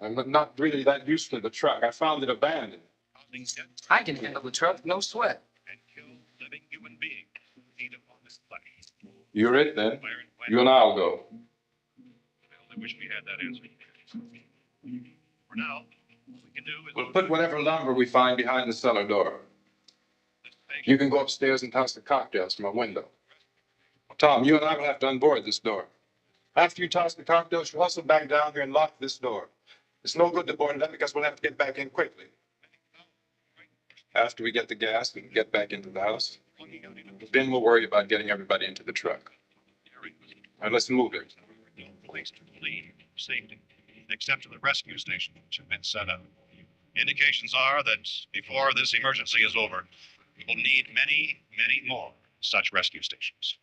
I'm not really that used to the truck. I found it abandoned. I can handle the truck, no sweat. You're it then. You and I'll go. I wish we had that answer. For now, what we can do is... We'll put whatever lumber we find behind the cellar door. You can go upstairs and toss the cocktails from a window. Tom, you and I will have to unboard this door. After you toss the cocktails, you hustle back down here and lock this door. It's no good to board it up because we'll have to get back in quickly. After we get the gas, we can get back into the house. Then we'll worry about getting everybody into the truck. All right, let's move it. No place to flee for safety, except to the rescue stations which have been set up. Indications are that before this emergency is over, we will need many, many more such rescue stations.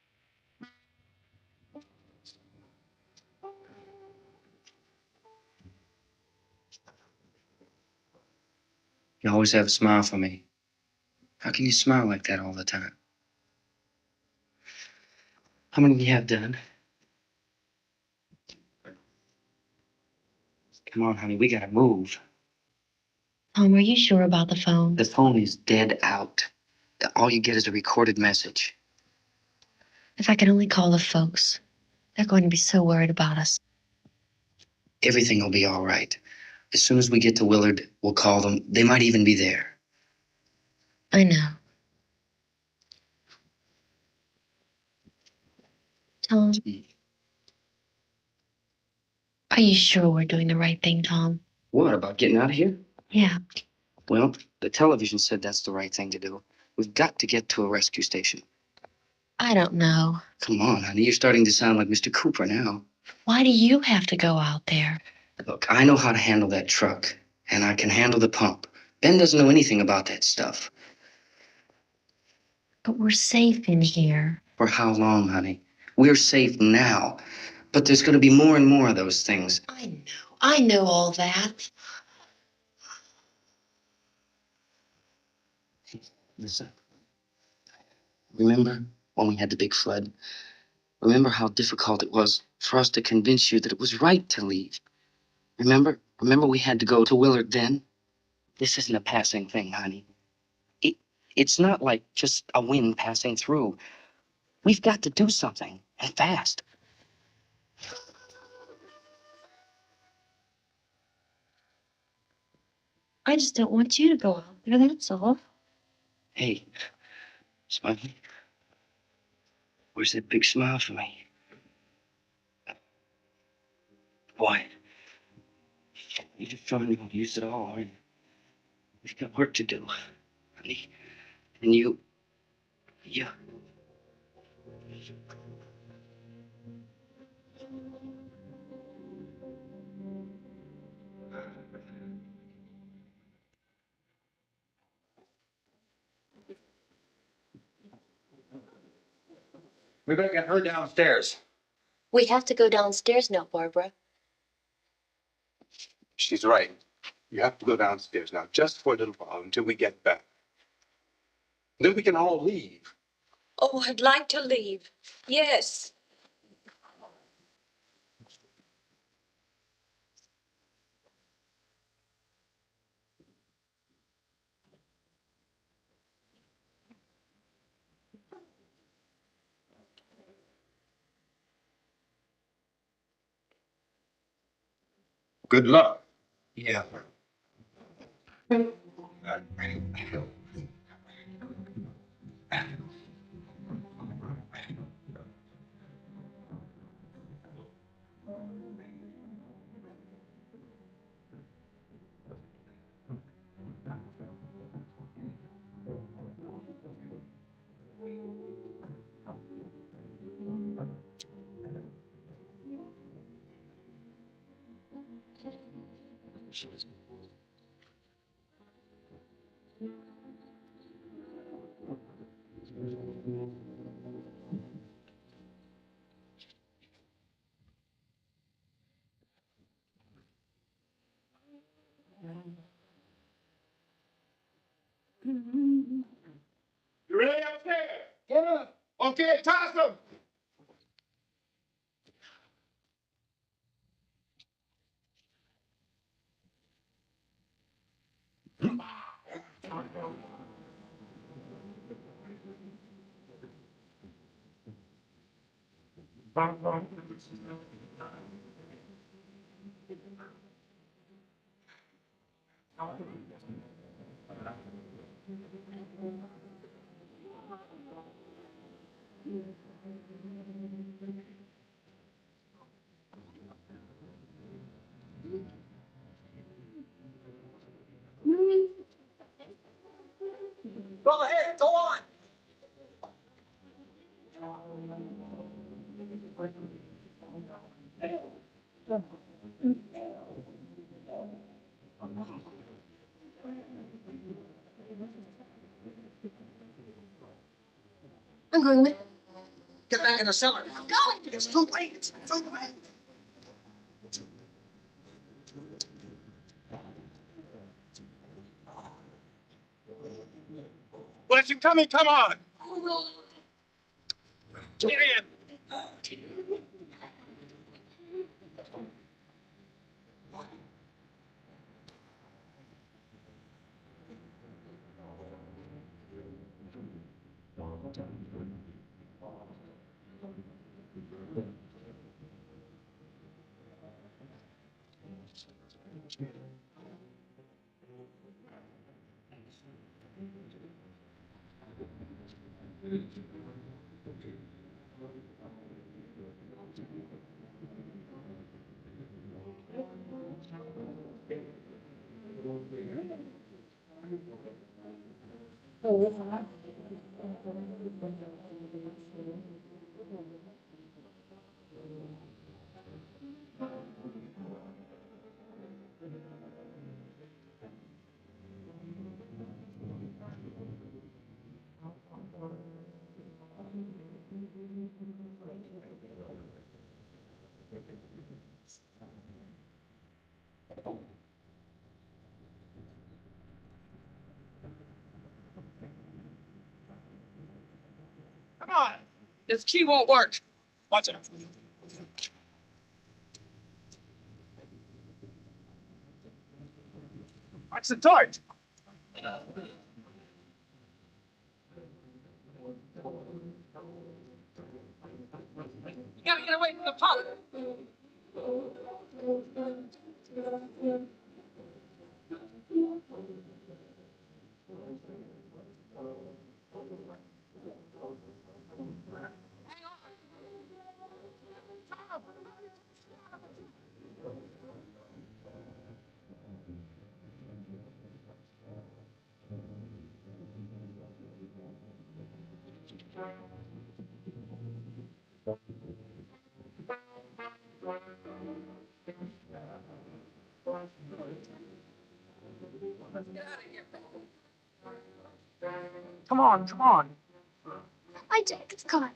You always have a smile for me. How can you smile like that all the time? How many do you have done? Come on, honey, we gotta move. Tom, are you sure about the phone? The phone is dead out. All you get is a recorded message. If I could only call the folks. They're going to be so worried about us. Everything will be all right. As soon as we get to Willard, we'll call them. They might even be there. I know. Tom, are you sure we're doing the right thing, Tom? What, about getting out of here? Yeah. Well, the television said that's the right thing to do. We've got to get to a rescue station. I don't know. Come on, honey, you're starting to sound like Mr. Cooper now. Why do you have to go out there? Look, I know how to handle that truck, and I can handle the pump. Ben doesn't know anything about that stuff. But we're safe in here. For how long, honey? We're safe now, but there's going to be more and more of those things. I know all that. Listen, remember when we had the big flood? Remember how difficult it was for us to convince you that it was right to leave? Remember? Remember we had to go to Willard then? This isn't a passing thing, honey. It's not like just a wind passing through. We've got to do something, and fast. I just don't want you to go out there, that's all. Hey, Smiley, where's that big smile for me? Boy, you just trying to use it all, aren't you? We've got work to do, honey. And you. We better get her downstairs. We have to go downstairs now, Barbara. She's right. You have to go downstairs now, just for a little while, until we get back. Then we can all leave. Oh, I'd like to leave. Yes. Good luck. Yeah. You ready upstairs? Yeah. Okay, toss them. I'm going with. Get back in the cellar. I'm going. It's too late. It's too late. Blessing, come on. Get in. Come on. This key won't work. Watch it. Watch the torch. You gotta get away from the pump. Come on, come on. My jacket's caught.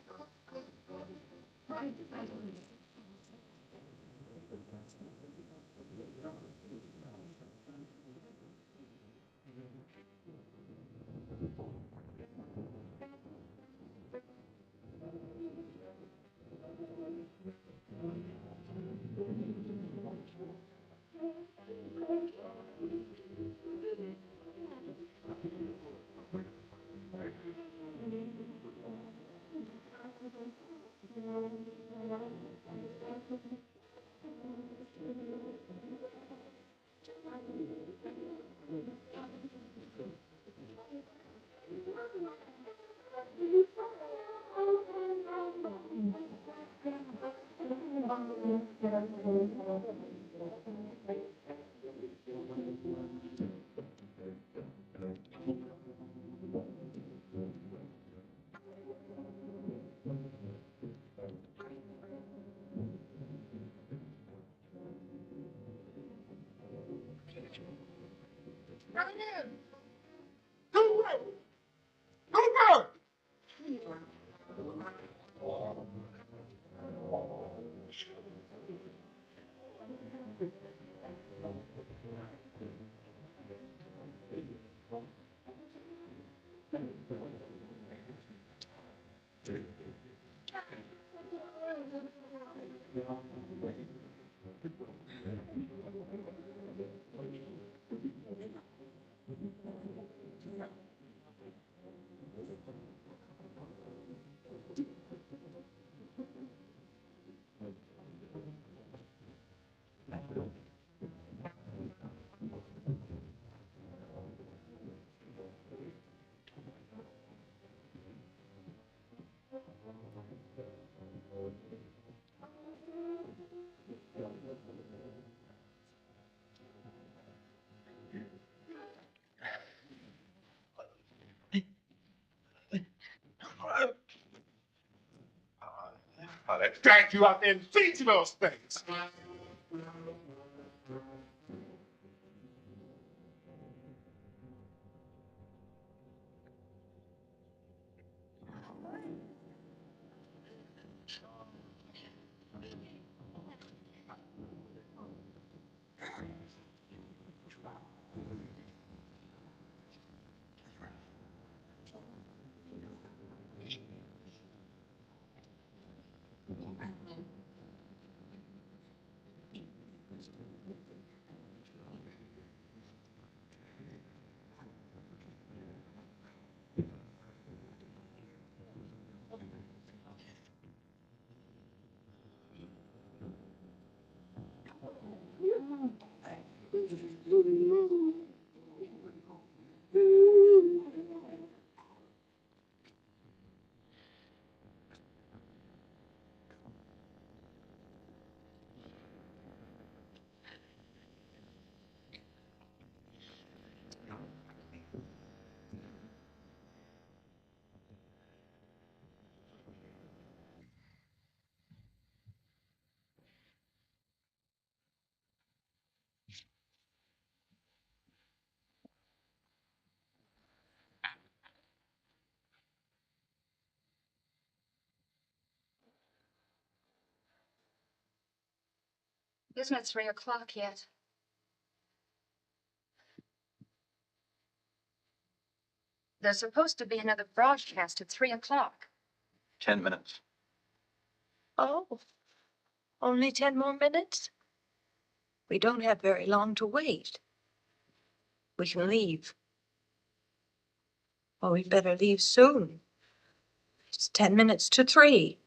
Let's drag you out there and feed you those things. Isn't it 3 o'clock yet? There's supposed to be another broadcast at 3 o'clock. 10 minutes. Oh, only 10 more minutes? We don't have very long to wait. We can leave. Well, we'd better leave soon. It's 10 minutes to 3.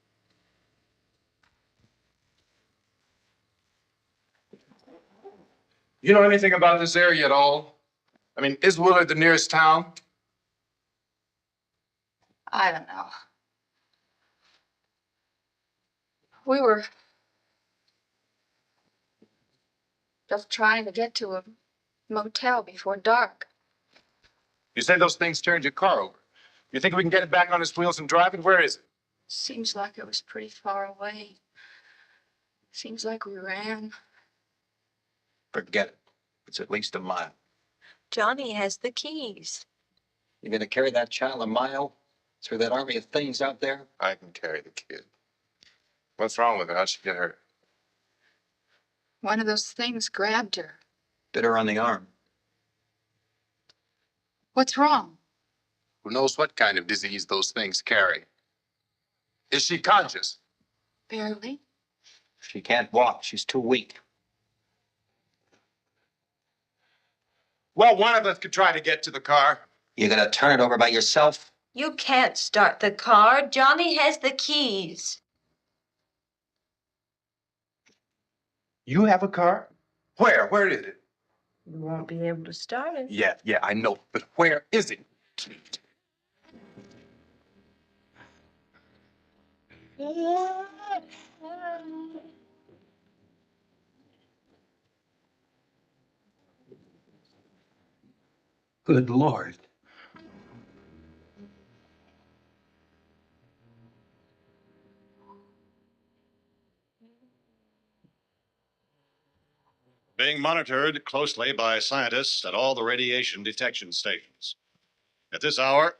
You know anything about this area at all? I mean, is Willard the nearest town? I don't know. We were just trying to get to a motel before dark. You say those things turned your car over. You think we can get it back on its wheels and drive it? Where is it? Seems like it was pretty far away. Seems like we ran. Forget it. It's at least a mile. Johnny has the keys. You're gonna carry that child a mile through that army of things out there? I can carry the kid. What's wrong with her? How'd she get hurt? One of those things grabbed her. Bit her on the arm. What's wrong? Who knows what kind of disease those things carry? Is she conscious? Barely. She can't walk. She's too weak. Well, one of us could try to get to the car. You gonna turn it over by yourself? You can't start the car. Johnny has the keys. You have a car? Where? Where is it? You won't be able to start it. Yeah, I know. But where is it? Good Lord. Being monitored closely by scientists at all the radiation detection stations. At this hour,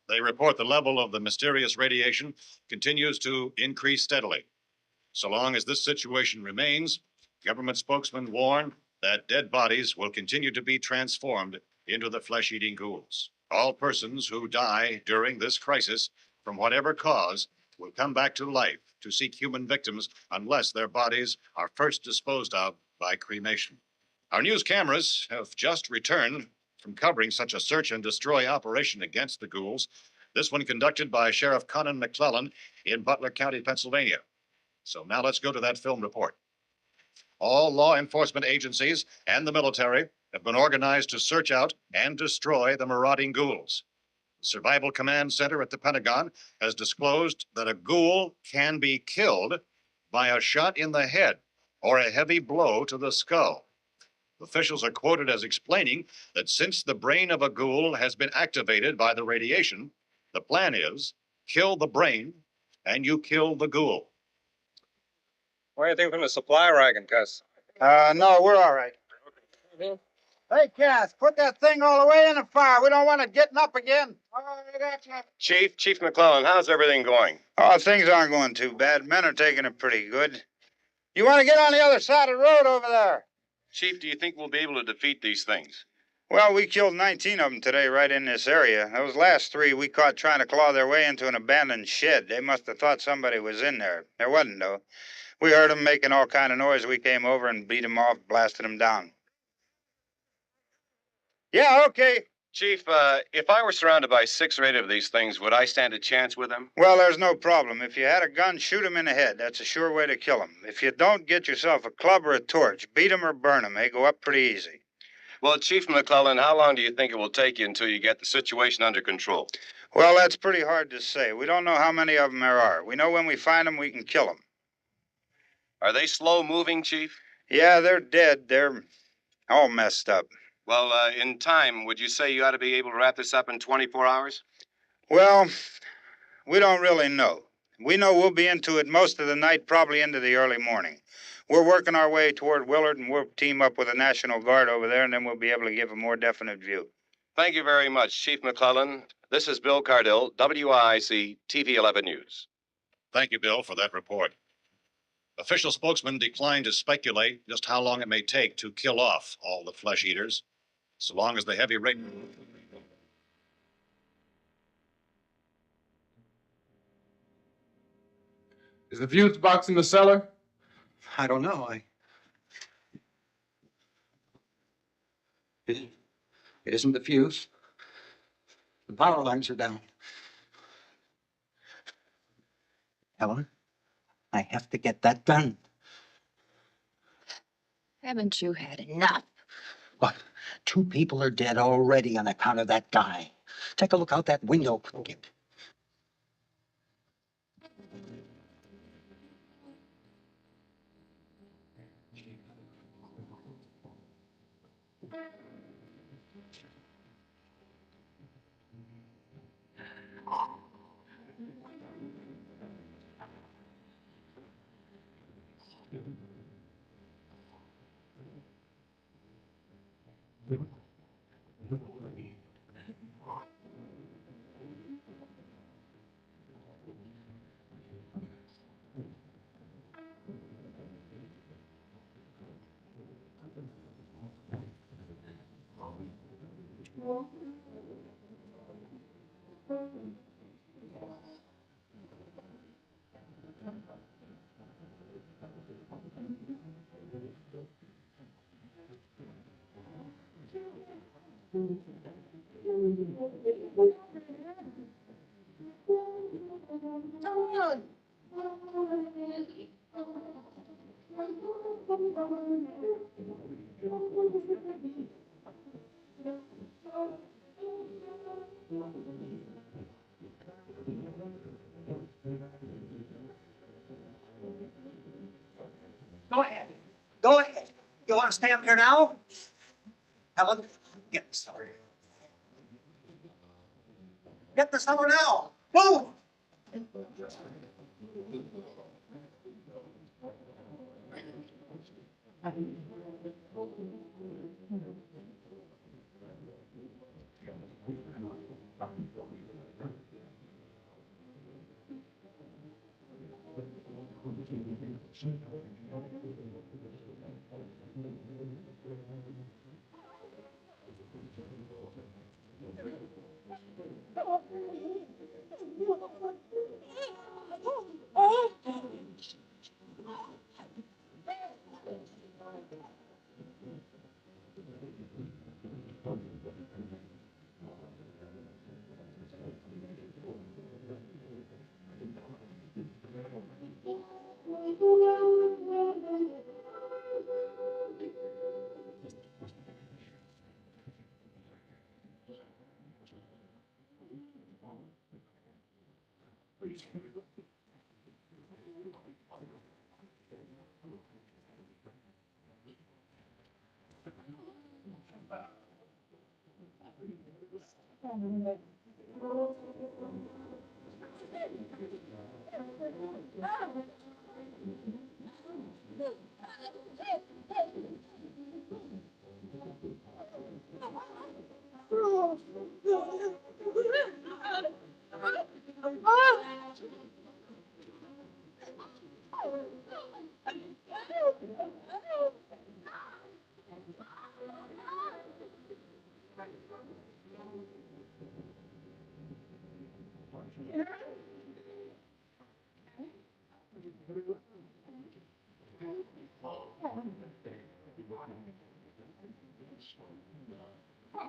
they report the level of the mysterious radiation continues to increase steadily. So long as this situation remains, government spokesmen warn that dead bodies will continue to be transformed into the flesh-eating ghouls. All persons who die during this crisis, from whatever cause, will come back to life to seek human victims unless their bodies are first disposed of by cremation. Our news cameras have just returned from covering such a search and destroy operation against the ghouls, this one conducted by Sheriff Conan McClellan in Butler County, Pennsylvania. So now let's go to that film report. All law enforcement agencies and the military have been organized to search out and destroy the marauding ghouls. The Survival Command Center at the Pentagon has disclosed that a ghoul can be killed by a shot in the head or a heavy blow to the skull. Officials are quoted as explaining that since the brain of a ghoul has been activated by the radiation, the plan is kill the brain and you kill the ghoul. What do you think from the supply wagon, Gus? No, we're all right. Hey, Cass, put that thing all the way in the fire. We don't want it getting up again. Chief McClellan, how's everything going? Oh, things aren't going too bad. Men are taking it pretty good. You want to get on the other side of the road over there? Chief, do you think we'll be able to defeat these things? Well, we killed 19 of them today right in this area. Those last 3 we caught trying to claw their way into an abandoned shed. They must have thought somebody was in there. There wasn't, though. We heard them making all kind of noise. We came over and beat them off, blasted them down. Yeah, okay. Chief, if I were surrounded by 6 or 8 of these things, would I stand a chance with them? Well, there's no problem. If you had a gun, shoot him in the head. That's a sure way to kill him. If you don't, get yourself a club or a torch. Beat him or burn him. They go up pretty easy. Well, Chief McClellan, how long do you think it will take you until you get the situation under control? Well, that's pretty hard to say. We don't know how many of them there are. We know when we find them, we can kill them. Are they slow moving, Chief? Yeah, they're dead. They're all messed up. Well, in time, would you say you ought to be able to wrap this up in 24 hours? Well, we don't really know. We know we'll be into it most of the night, probably into the early morning. We're working our way toward Willard, and we'll team up with the National Guard over there, and then we'll be able to give a more definite view. Thank you very much, Chief McClellan. This is Bill Cardill, WIC TV 11 News. Thank you, Bill, for that report. Official spokesman declined to speculate just how long it may take to kill off all the flesh eaters, so long as the heavy rain. Is the fuse box in the cellar? I don't know. It isn't the fuse. The power lines are down. Helen, I have to get that done. Haven't you had enough? What? 2 people are dead already on account of that guy. Take a look out that window. Go ahead. Go ahead. You want to stay up here now? Helen, get the cellar. Get the cellar now. Move!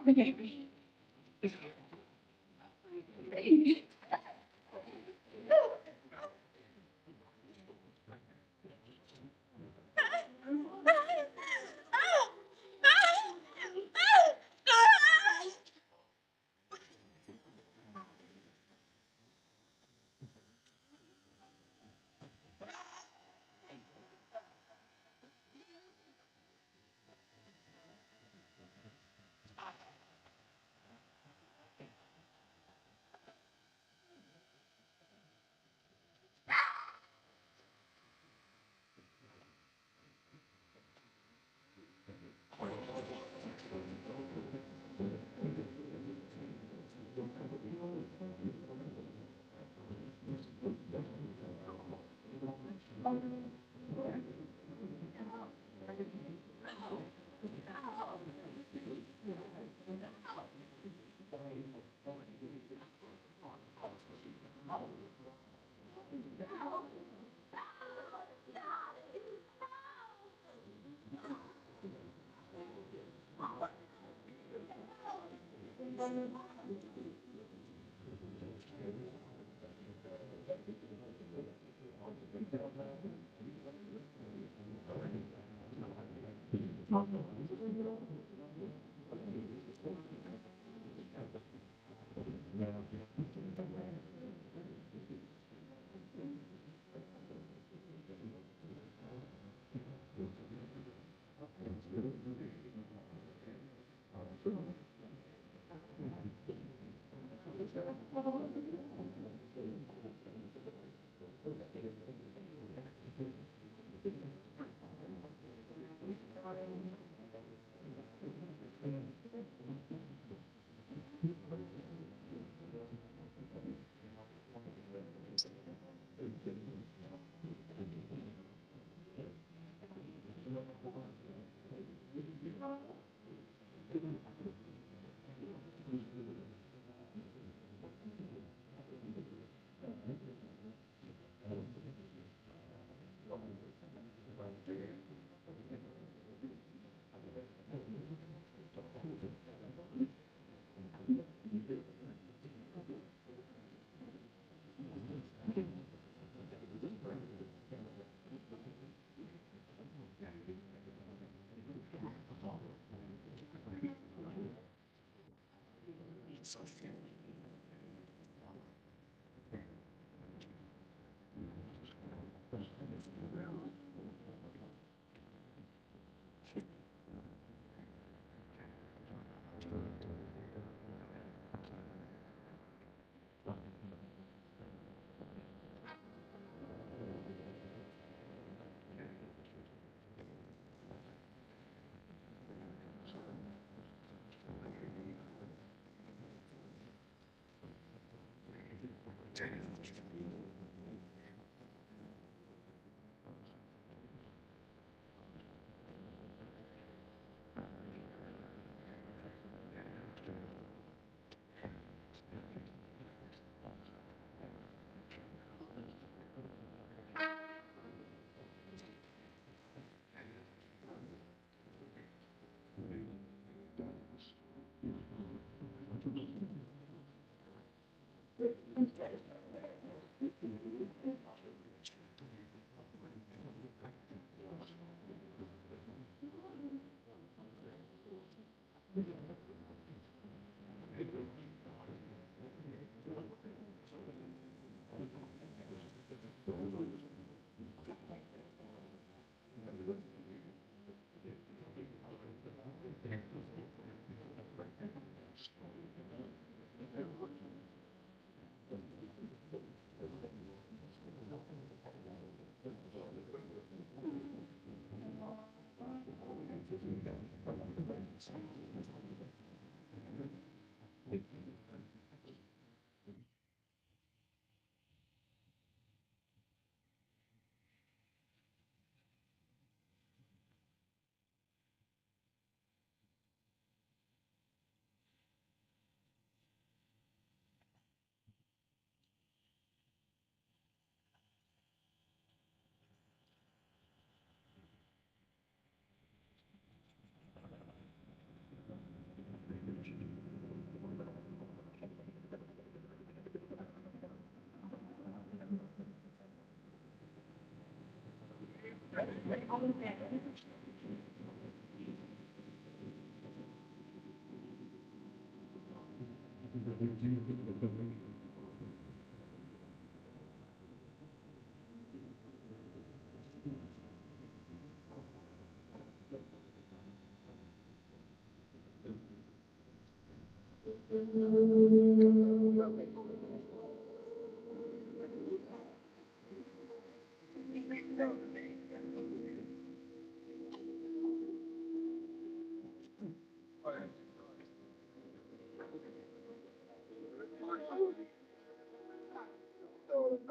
Baby.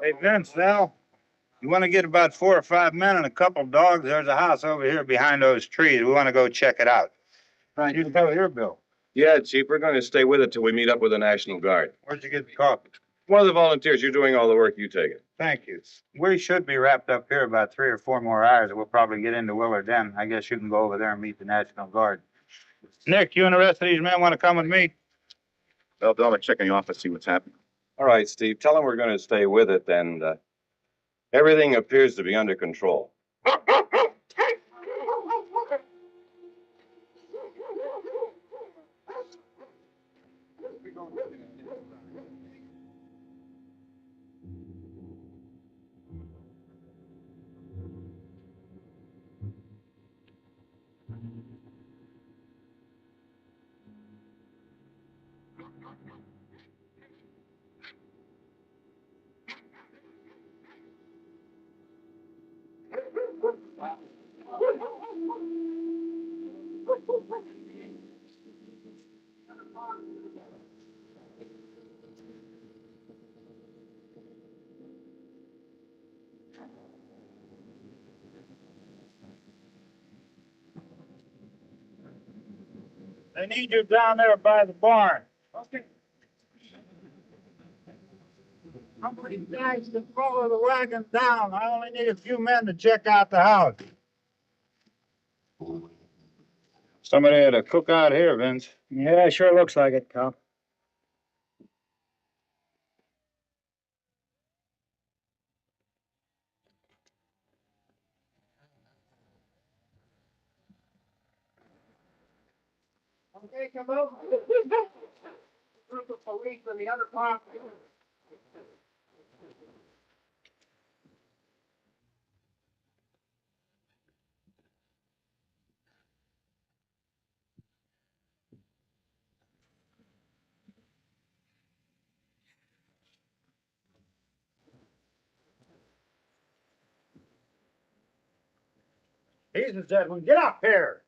Hey, Vince, Al, you want to get about 4 or 5 men and a couple dogs? There's a house over here behind those trees. We want to go check it out. Right, you can tell here, Bill. Yeah, Chief, we're going to stay with it till we meet up with the National Guard. Where'd you get the coffee? One of the volunteers, you're doing all the work, you take it. Thank you. We should be wrapped up here about 3 or 4 more hours. We'll probably get into Willard then. I guess you can go over there and meet the National Guard. Nick, you and the rest of these men want to come with me? Well, Bill, check in the office, see what's happening. All right, Steve, tell them we're going to stay with it, and everything appears to be under control. They need you down there by the barn. Okay. Somebody guys to follow the wagon down. I only need a few men to check out the house. Somebody had a cookout here, Vince. Yeah, sure looks like it, Cop. Okay, come over. Group of police in the other part. He's the dead one. Get up here.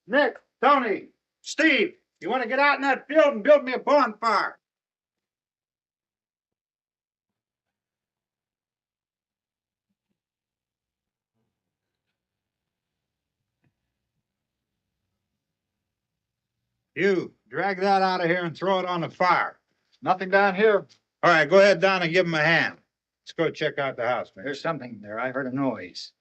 Nick, Tony, Steve, you want to get out in that field and build me a bonfire? You, drag that out of here and throw it on the fire. Nothing down here. All right, go ahead down and give him a hand. Let's go check out the house, man. There's something there. I heard a noise.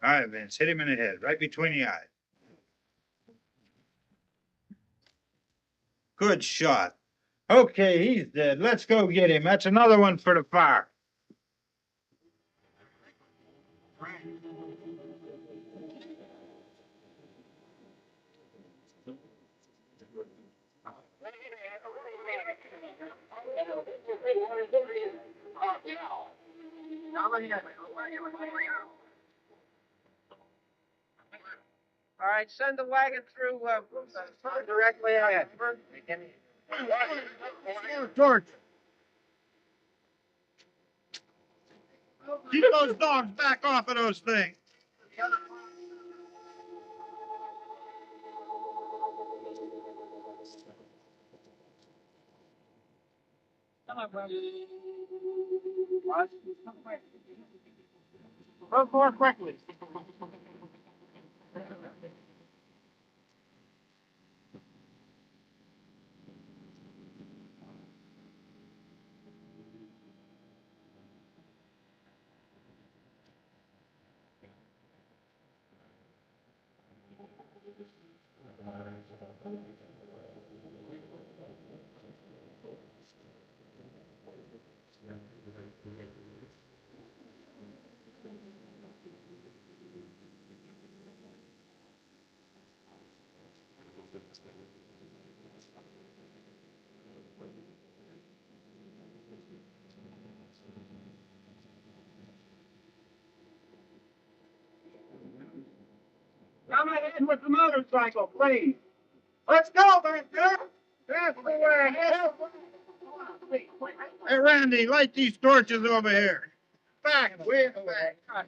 All right, Vince, hit him in the head, right between the eyes. Good shot. Okay, he's dead. Let's go get him. That's another one for the fire. All right, send the wagon through directly ahead. George. Keep those dogs back off of those things. Go more quickly. ahead with the motorcycle, please. Let's go, Victor. That's the way. Hey, Randy, light these torches over here. Back, way back.